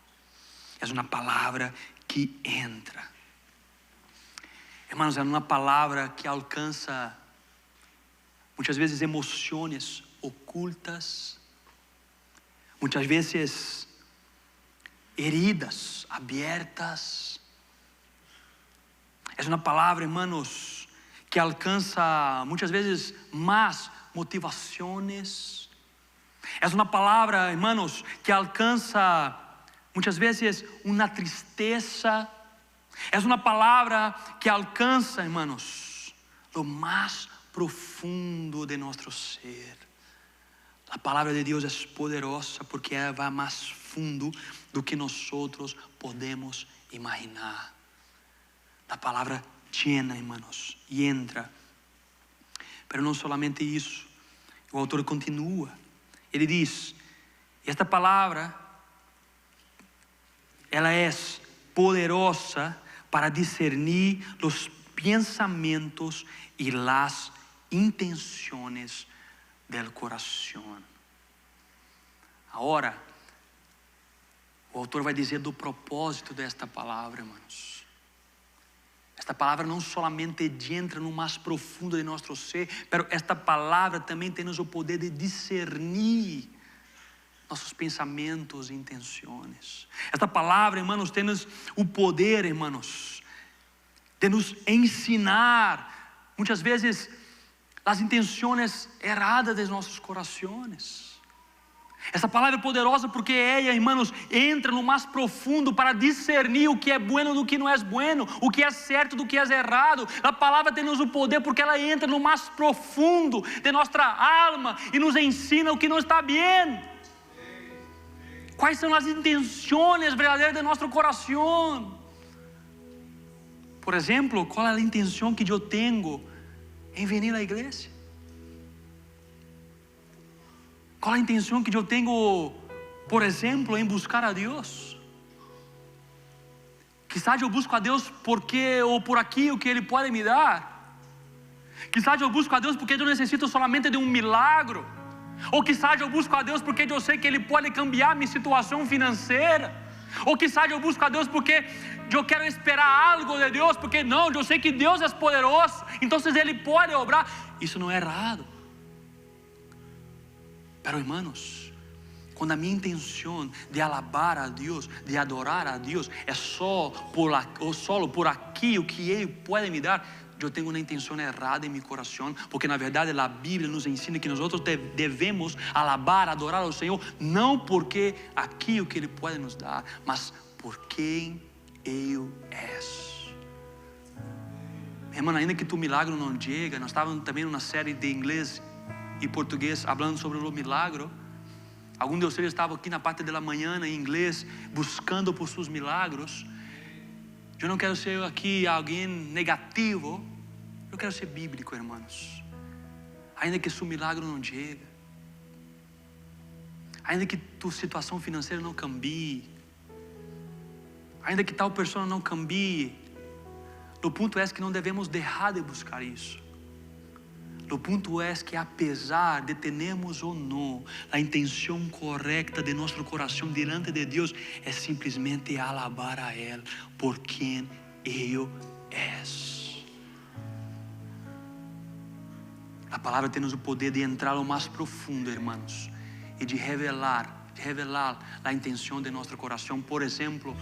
É uma palavra que entra. Irmãos, é uma palavra que alcança muitas vezes emoções ocultas, muitas vezes heridas abertas. É uma palavra, irmãos, que alcança muitas vezes más motivações. É uma palavra, irmãos, que alcança muitas vezes uma tristeza. É uma palavra que alcança, irmãos, o mais profundo de nosso ser. A palavra de Deus é poderosa porque ela vai mais fundo do que nós outros podemos imaginar. A palavra llena, irmãos, e entra. Mas não somente isso. O autor continua. Ele diz: esta palavra, ela é poderosa para discernir os pensamentos e as intenções do coração. Agora, o autor vai dizer do propósito desta palavra, irmãos. Esta palavra não somente entra no mais profundo de nosso ser, mas esta palavra também tem o poder de discernir nossos pensamentos e intenções. Esta palavra, irmãos, tem o poder, irmãos, de nos ensinar muitas vezes as intenções erradas de nossos corações. Essa palavra é poderosa porque ela, irmãos, entra no mais profundo para discernir o que é bueno do que não é bueno, o que é certo do que é errado. A palavra tem o poder porque ela entra no mais profundo de nossa alma e nos ensina o que não está bem. Quais são as intenções verdadeiras de nosso coração? Por exemplo, qual é a intenção que eu tenho em vir à igreja? Qual a intenção que eu tenho, por exemplo, em buscar a Deus? Quizás eu busco a Deus porque ou por aquilo que Ele pode me dar. Quizás eu busco a Deus porque eu necessito solamente de um milagre. Ou quizás eu busco a Deus porque eu sei que Ele pode cambiar minha situação financeira. Ou quizás eu busco a Deus porque eu quero esperar algo de Deus, porque não, eu sei que Deus é poderoso, então Ele pode obrar. Isso não é errado. Pero, irmãos, quando a minha intenção de alabar a Deus, de adorar a Deus, é só por aquilo que Ele pode me dar, eu tenho uma intenção errada em meu coração, porque na verdade a Bíblia nos ensina que nós devemos alabar, adorar ao Senhor, não porque aquilo que Ele pode nos dar, mas por quem Ele é. Irmão, ainda que tu milagre não chega, nós estávamos também numa série de inglês e português falando sobre o milagre. Algum de vocês estava aqui na parte da manhã em inglês, buscando por seus milagros. Eu não quero ser aqui alguém negativo, eu quero ser bíblico, irmãos. Ainda que seu milagre não chegue, ainda que tua situação financeira não cambie, ainda que tal pessoa não cambie, o ponto é que não devemos deixar de buscar isso. O ponto é que apesar de termos ou não a intenção correta de nosso coração diante de Deus, é simplesmente alabar a Ele por quem Ele é. A palavra tem o poder de entrar no mais profundo, irmãos, e de revelar a intenção de nosso coração. Por exemplo,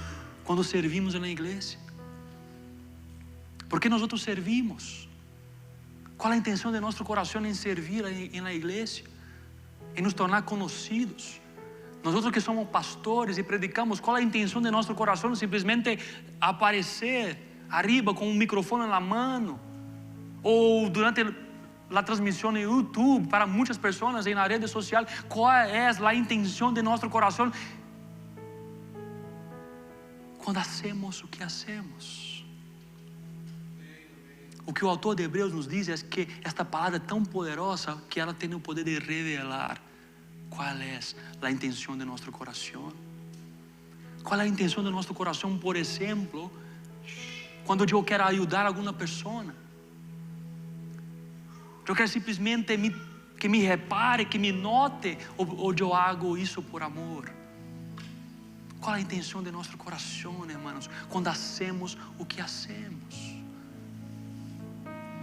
quando servimos na igreja, ¿por que nós servimos? Qual a intenção de nosso coração em servir na igreja? Em nos tornar conhecidos? Nós que somos pastores e predicamos, qual a intenção de nosso coração? Simplesmente aparecer arriba com um microfone na mão, ou durante a transmissão no YouTube para muitas pessoas e na rede social? Qual é a intenção de nosso coração quando hacemos o que hacemos? O que o autor de Hebreus nos diz é que esta palavra é tão poderosa que ela tem o poder de revelar qual é a intenção de nosso coração. Qual é a intenção de nosso coração, por exemplo, quando eu quero ajudar alguma pessoa? Eu quero simplesmente que me repare, que me note, ou eu hago isso por amor? Qual a intenção de nosso coração, irmãos, quando hacemos o que hacemos?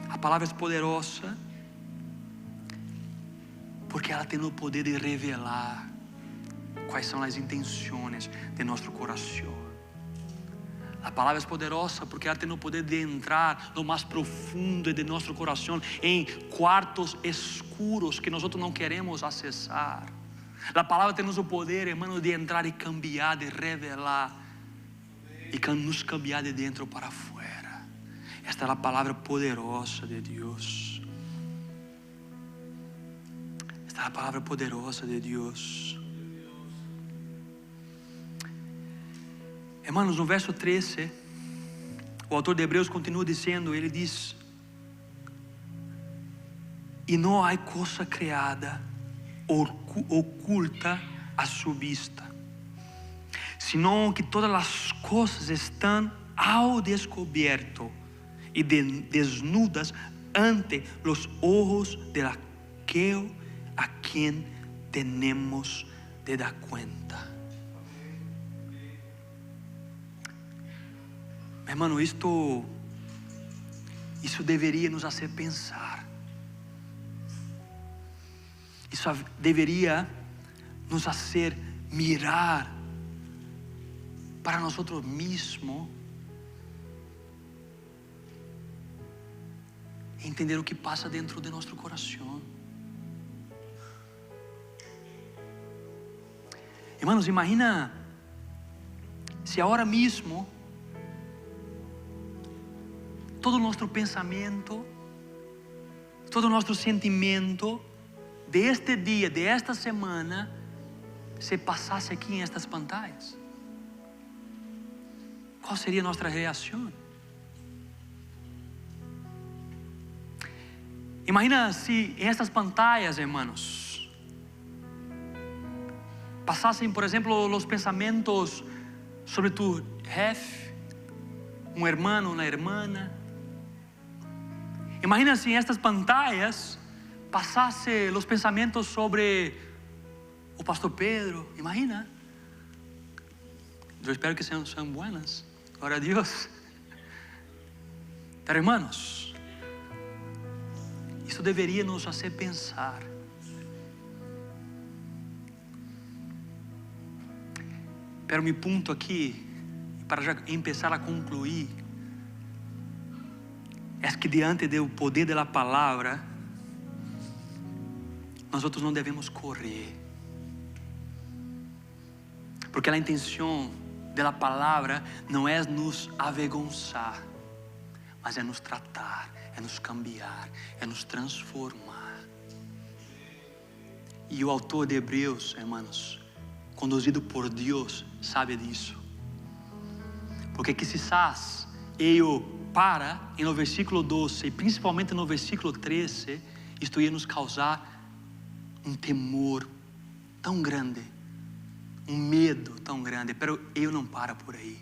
A palavra é poderosa porque ela tem o poder de revelar quais são as intenções de nosso coração. A palavra é poderosa porque ela tem o poder de entrar no mais profundo de nosso coração, em quartos escuros que nós não queremos acessar. A palavra tem o poder, irmão, de entrar e cambiar, de revelar e nos cambiar de dentro para fora. Esta é a palavra poderosa de Deus. Esta é a palavra poderosa de Deus. Hermanos, no verso 13, o autor de Hebreus continua dizendo, ele diz: e não há coisa criada oculta a sua vista, senão que todas as coisas estão ao descoberto e desnudas ante os olhos de aquele a quem temos de dar conta. Hermano, isso deveria nos fazer pensar. Isso deveria nos fazer mirar para nós mesmos, entender o que passa dentro de nosso coração. Hermanos, imagina se agora mesmo todo o nosso pensamento, todo o nosso sentimento de este dia, de esta semana, se passasse aqui em estas pantalhas. Qual seria a nossa reação? Imagina se em estas pantalhas, hermanos, passassem, por exemplo, os pensamentos sobre tu jefe, um irmão, uma irmã. Imagina se em estas pantalhas passasse os pensamentos sobre o pastor Pedro. Imagina. Eu espero que sejam buenas. Glória a Deus. Pero, hermanos, isso deveria nos fazer pensar. Pero meu ponto aqui, para já começar a concluir, é que diante do poder da palavra, nós outros não devemos correr, porque a intenção da palavra não é nos avergonçar, mas é nos tratar, é nos cambiar, é nos transformar. E o autor de Hebreus, irmãos, conduzido por Deus, sabe disso, porque quizás eu no versículo 12 e principalmente no versículo 13, isto ia nos causar um temor tão grande, um medo tão grande, pero eu não paro por aí.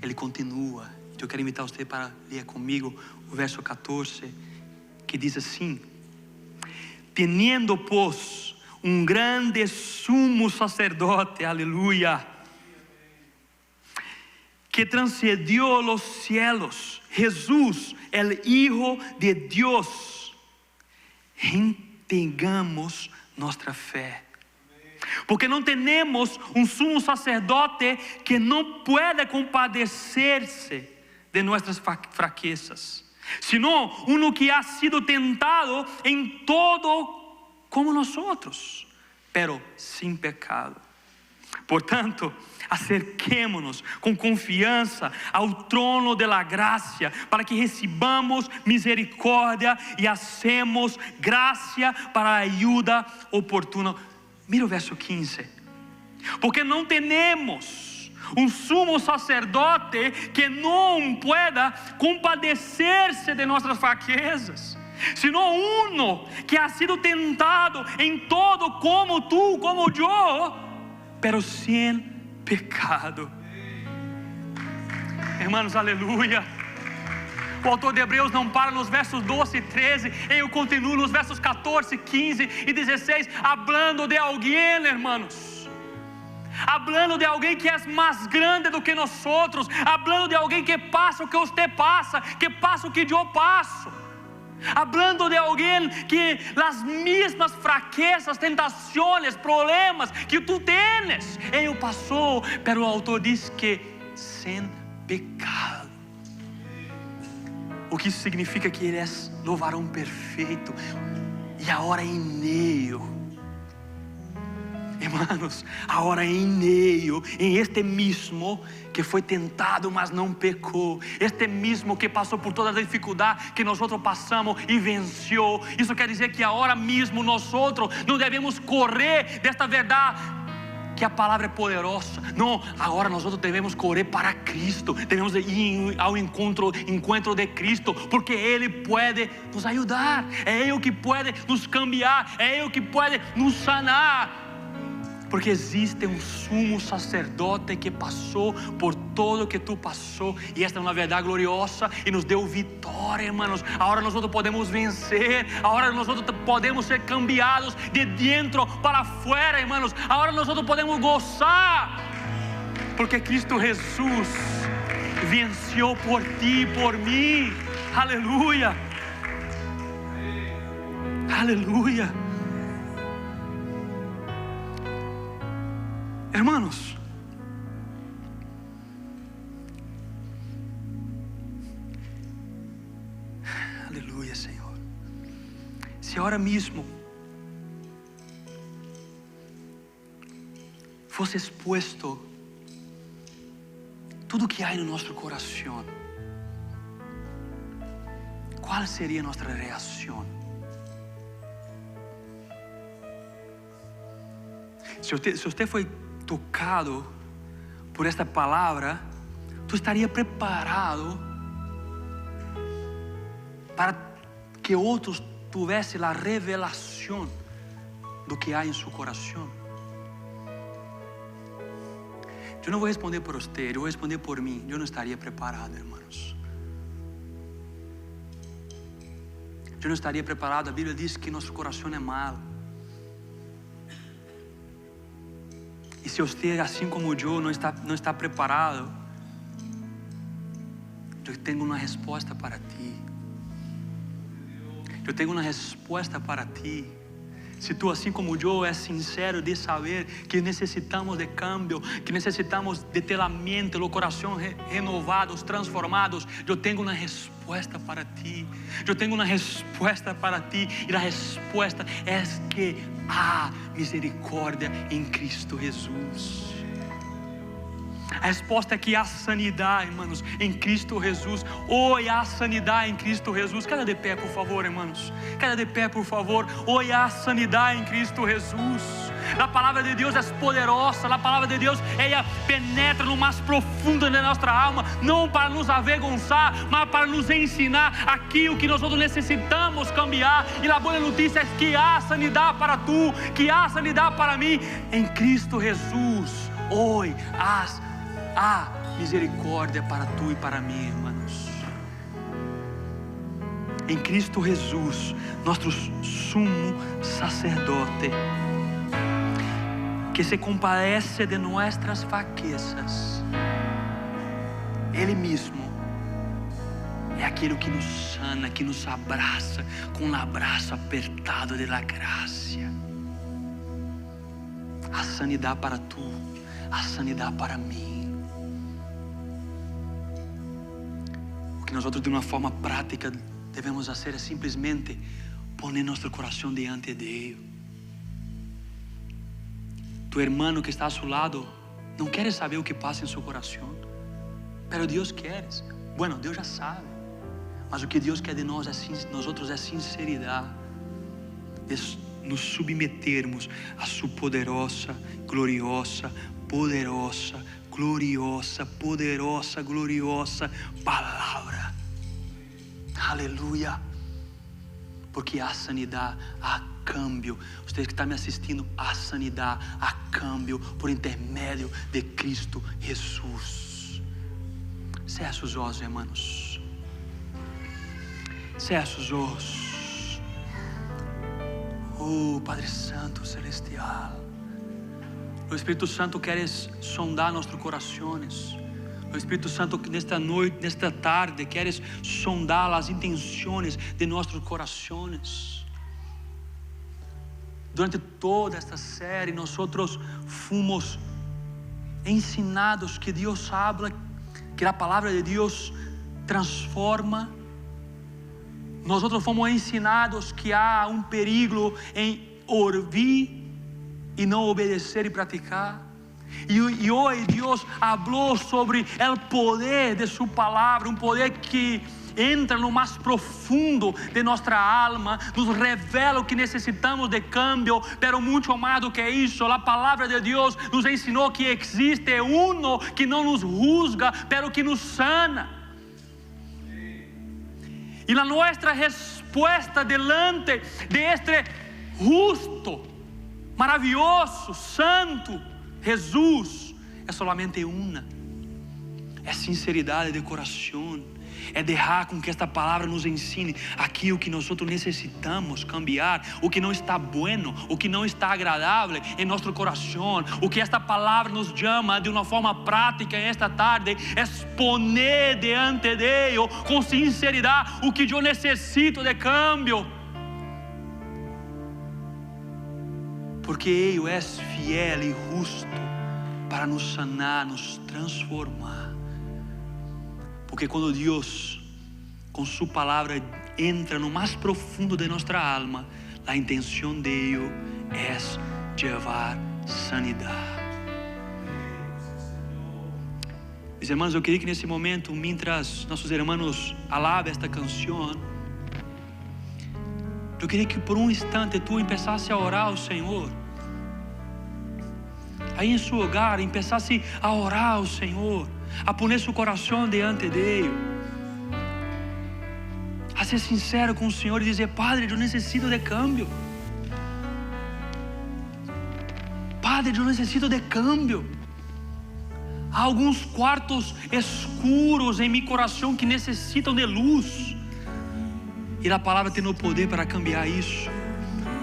Ele continua. Eu quero invitar você para ler comigo o verso 14, que diz assim: teniendo pois um grande sumo sacerdote, aleluia, que transcendió los cielos, Jesús, el Hijo de Dios, entendamos nuestra fe. Porque no tenemos un sumo sacerdote que no puede compadecerse de nuestras fraquezas, sino uno que ha sido tentado en todo como nosotros, pero sin pecado. Por tanto, acerquémonos com confiança ao trono de la gracia, para que recibamos misericórdia e hacemos gracia para a ajuda oportuna. Mira o verso 15. Porque não temos um sumo sacerdote que não pueda compadecer-se de nossas fraquezas, sino uno que ha sido tentado em todo como tu, como eu, pero sem pecado. Hermanos, aleluia. O autor de Hebreus não para nos versos 12 e 13, eu continuo nos versos 14, 15 e 16, hablando de alguém, hermanos, hablando de alguém que é mais grande do que nós outros, hablando de alguém que passa o que você passa, que passa o que eu passo, hablando de alguém que as mesmas fraquezas, tentações, problemas que tu tens, ele passou, pero o autor diz que sem pecado. O que isso significa? Que ele é o varão perfeito, e agora em ele, hermanos, agora em ele, em este mesmo que foi tentado, mas não pecou, este mesmo que passou por toda a dificuldade que nós passamos e venceu. Isso quer dizer que agora mesmo nós não devemos correr desta verdade, que a palavra é poderosa. Não, agora nós devemos correr para Cristo, devemos ir ao encontro de Cristo, porque Ele pode nos ajudar, é Ele que pode nos cambiar, é Ele que pode nos sanar. Porque existe um sumo sacerdote que passou por todo o que tu passou, e esta é uma verdade gloriosa e nos deu vitória, hermanos. Agora nós podemos vencer, agora nós podemos ser cambiados de dentro para fora, hermanos. Agora nós podemos gozar, porque Cristo Jesus venceu por ti e por mim. Aleluia, aleluia. Hermanos, aleluia, Senhor. Se agora mesmo fosse exposto tudo que há no nosso coração, qual seria a nossa reação? Se você foi tocado por esta palavra, tu estaria preparado para que outros tivessem a revelação do que há em seu coração? Eu não vou responder por você, eu vou responder por mim. Eu não estaria preparado, irmãos. Eu não estaria preparado. A Bíblia diz que nosso coração é mau. E se você, assim como eu, não está preparado, eu tenho uma resposta para ti. Eu tenho uma resposta para ti. Se tu, assim como eu, é sincero de saber que necessitamos de cambio, que necessitamos de ter a mente, o coração renovados, transformados, eu tenho uma resposta para ti. Eu tenho uma resposta para ti, e a resposta é que há misericórdia em Cristo Jesus. A resposta é que há sanidade, irmãos, em Cristo Jesus. Hoje há sanidade em Cristo Jesus. Cada de pé, por favor, irmãos. Cada de pé, por favor. Hoje há sanidade em Cristo Jesus. A palavra de Deus é poderosa. A palavra de Deus, ela penetra no mais profundo da nossa alma, não para nos avergonçar, mas para nos ensinar aquilo que nós necessitamos cambiar. E a boa notícia é que há sanidade para tu, que há sanidade para mim em Cristo Jesus. Hoje há misericórdia para tu e para mim, irmãos. Em Cristo Jesus, nosso sumo sacerdote, que se compadece de nossas fraquezas, Ele mesmo é é aquele que nos sana, que nos abraça com o abraço apertado da graça. A sanidade para tu, a sanidade para mim. O que nós de uma forma prática devemos fazer é simplesmente poner nosso coração diante de Deus. Tu irmão que está a seu lado não quer saber o que passa em seu coração, mas Deus quer. Bueno, Deus já sabe, mas o que Deus quer de nós é sinceridade, é nos submetermos a sua poderosa, gloriosa, gloriosa palavra. Aleluia. Porque há sanidade, há câmbio. Você que está me assistindo, há sanidade, há câmbio por intermédio de Cristo Jesus. Cerra os olhos, irmãos. Cerra os olhos. Oh, Padre Santo Celestial. O Espírito Santo quer sondar nossos corações. O Espírito Santo nesta noite, nesta tarde, quer sondar as intenções de nossos corações. Durante toda esta série, nós fomos ensinados que Deus habla, que a palavra de Deus transforma. Nós fomos ensinados que há perigo em ouvir e não obedecer e praticar. E hoje Deus falou sobre o poder de sua palavra, poder que entra no mais profundo de nossa alma, nos revela o que necessitamos de câmbio, pero muito mais do que isso, a palavra de Deus nos ensinou que existe uno que não nos juzga, pero que nos sana. E a nossa resposta delante de este justo, maravilhoso, santo Jesus é solamente uma, é sinceridade de coração, é deixar com que esta palavra nos ensine aquilo que nós necessitamos cambiar, o que não está bueno, o que não está agradável em nosso coração, o que esta palavra nos chama de uma forma prática esta tarde, é exponer diante de Deus com sinceridade o que eu necessito de câmbio. Porque Ele é fiel e justo para nos sanar, nos transformar. Porque quando Deus, com sua palavra, entra no mais profundo de nossa alma, a intenção de Ele é levar sanidade. Meus irmãos, eu queria que nesse momento, mientras nossos irmãos alabam esta canção, eu queria que por um instante tu começasse a orar ao Senhor. Aí em seu lugar, começasse a orar ao Senhor, a poner seu coração diante dele, a ser sincero com o Senhor e dizer: Padre, eu necessito de câmbio. Padre, eu necessito de câmbio. Há alguns quartos escuros em meu coração que necessitam de luz. E a palavra tem o poder para cambiar isso.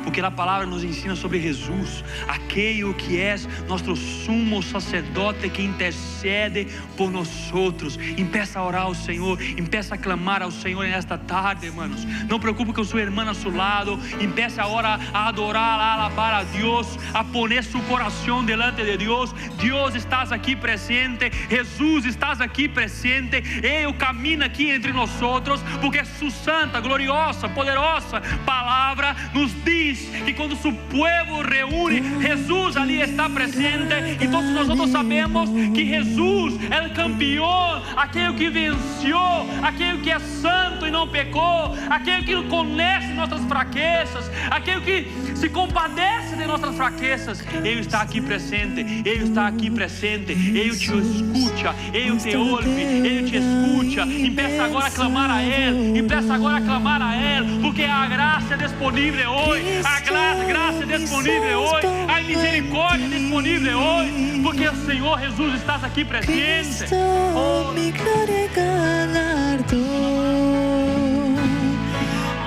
Porque a palavra nos ensina sobre Jesus, aquele que é nosso sumo sacerdote que intercede por nós outros. Empeça a orar ao Senhor, empeça a clamar ao Senhor nesta tarde, irmãos. Não preocupe com sua irmã a seu lado. Empeça agora a adorar, a alabar a Deus, a poner seu coração delante de Deus. Deus, estás aqui presente. Jesus, estás aqui presente. Ele caminha aqui entre nós outros, porque sua santa, gloriosa, poderosa palavra nos diz que quando su pueblo reúne, Jesus ali está presente. Então nós sabemos que Jesus é o campeão, aquele que venceu, aquele que é santo e não pecou, aquele que conhece nossas fraquezas, aquele que se compadece de nossas fraquezas. Ele está aqui presente, Ele está aqui presente. Ele te escuta, Ele te ouve, Ele te escuta. Empeça agora a clamar a Ele, empeça agora a clamar a Ele, porque a graça é disponível hoje. A graça é disponível hoje, a misericórdia é disponível hoje, porque o Senhor Jesus está aqui presente. Oh, mi gloria y galardón,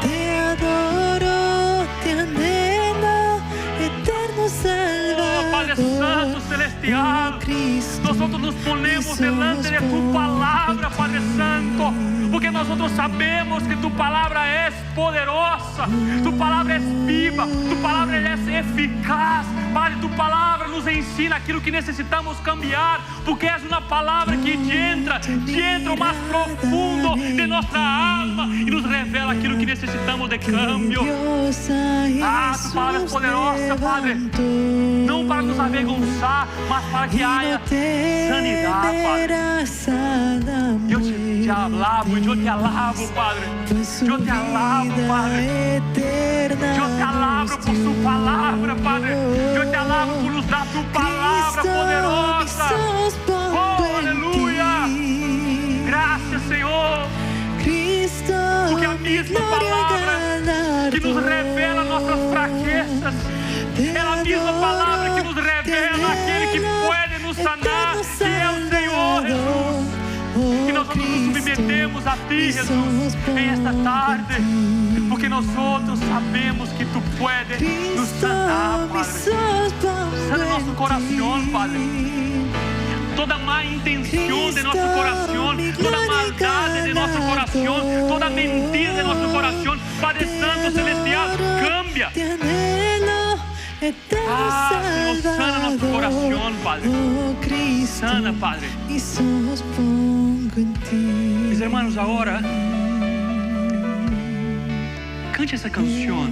te adoro, te anhelo, eterno Salvador. Padre Santo Celestial, Cristo, nós nosotros nos ponemos delante de tu palabra, Padre Santo, porque nosotros sabemos que tu palabra es poderosa, tu palabra es viva, tu palabra es eficaz. Padre, tu palavra nos ensina aquilo que necessitamos cambiar, porque és uma palavra que entra o mais profundo de nossa alma e nos revela aquilo que necessitamos de câmbio. Tu palavra é poderosa, Padre, não para nos avergonçar, mas para que haja sanidade, Padre. Eu te alabo, eu te alabo, Padre. Eu te alabo, Padre. Eu te alabo por sua palavra, Padre. Eu te alabo por nos dar tu palavra poderosa. Oh, aleluia. Graças, Senhor. Porque a mesma palavra que nos revela nossas fraquezas é a mesma palavra que nos revela aquele que pode nos sanar, que é o Senhor Jesus. E nós nos submetemos a Ti, Jesus, em esta tarde, porque nós outros sabemos que Tu puedes nos sanar, Padre. Sana nosso coração, Padre. Toda má intenção de nosso coração, toda maldade de nosso coração, toda mentira de nosso coração, Padre Santo Celestial, cambia. Senhor, sana nosso coração, Padre. Sana, Padre. Mis hermanos, agora cante essa canção.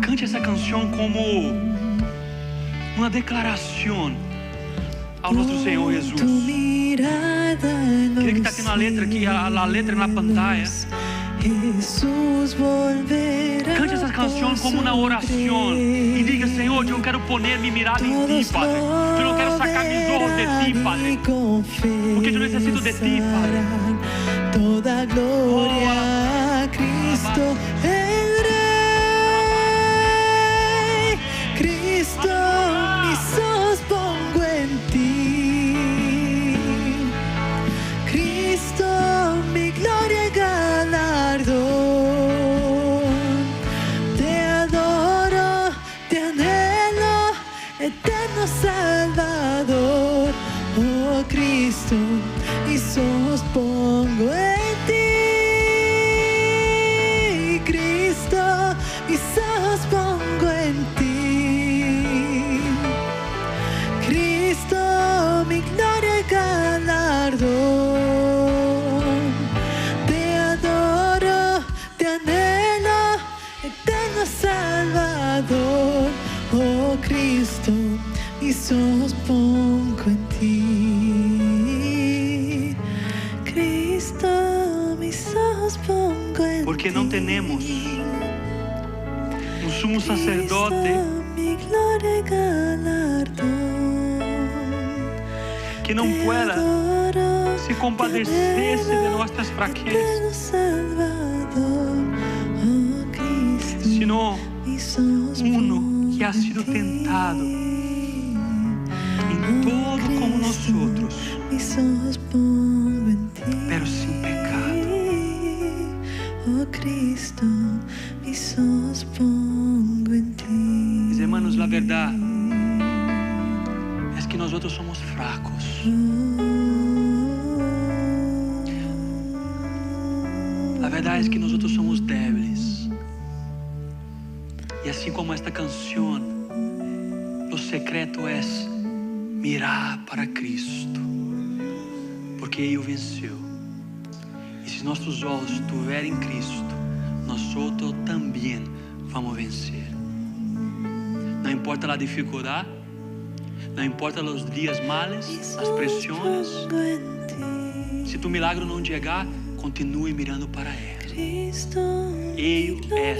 Cante essa canção como uma declaração ao nosso Senhor Jesus. Queria que está tendo a letra aqui, a letra na pantalla. Cante essa canção como uma oração e diga: Senhor, eu quero poner minha mirada em Ti, Padre. Eu não quero sacar meus olhos de Ti, Padre, porque eu necessito de Ti, Padre. Toda glória a Cristo el Rey. Cristo, mis ojos pongo en Ti. Cristo, mi gloria y galardón. Te adoro, te anhelo, eterno Salvador. Oh Cristo, mis ojos pongo en Ti. Cristo, mis ojos pongo en Ti. Cristo, mi gloria y galardón. Te adoro, te anhelo, eterno Salvador. Oh Cristo, mis ojos pongo en Ti. Cristo, mis ojos pongo en Ti. Porque não temos sumo sacerdote que não pueda se compadecer de nossas fraquezas, sino uno que ha sido tentado em todo como nosotros, pero sin pecado. Oh Cristo, mis ojos pongo en Ti. Mis hermanos, la verdad es que nosotros somos fracos. La verdad es que nosotros somos débiles. Y así como esta canción, lo secreto es mirar para Cristo, porque Ele venceu. E se nossos olhos estiverem em Cristo, nós também vamos vencer. Não importa a dificuldade, não importa os dias malos, as pressões. Se tu milagre não chegar, continue mirando para Ele. Ele é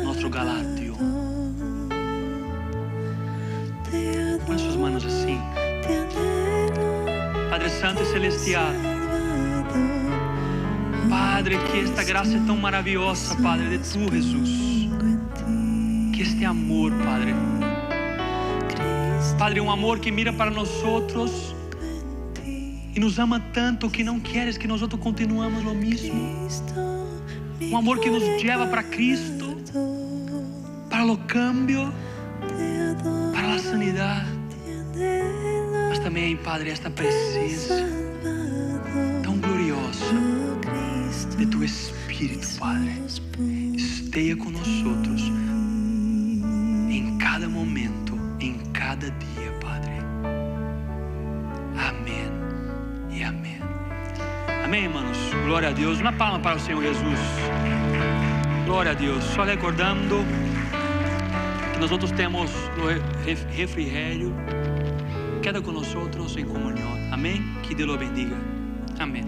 nosso galardão. Põe suas mãos assim. Padre Santo e Celestial, Padre, que esta graça é tão maravilhosa, Padre, de Tu, Jesus. Que este amor, Padre, Padre, um amor que mira para nós outros e nos ama tanto que não queres que nós outros continuamos o mesmo. Um amor que nos leva para Cristo, para o cambio, para a sanidade. também, Padre, esta presença tão gloriosa de Tu Espírito, Padre. Esteja com nós em cada momento, em cada dia, Padre. Amém e amém. Amém, irmãos. Glória a Deus. Uma palma para o Senhor Jesus. Glória a Deus. Só recordando que nós temos o refrigério. Queda com nós em comunhão. Amém. Que Deus o bendiga. Amém.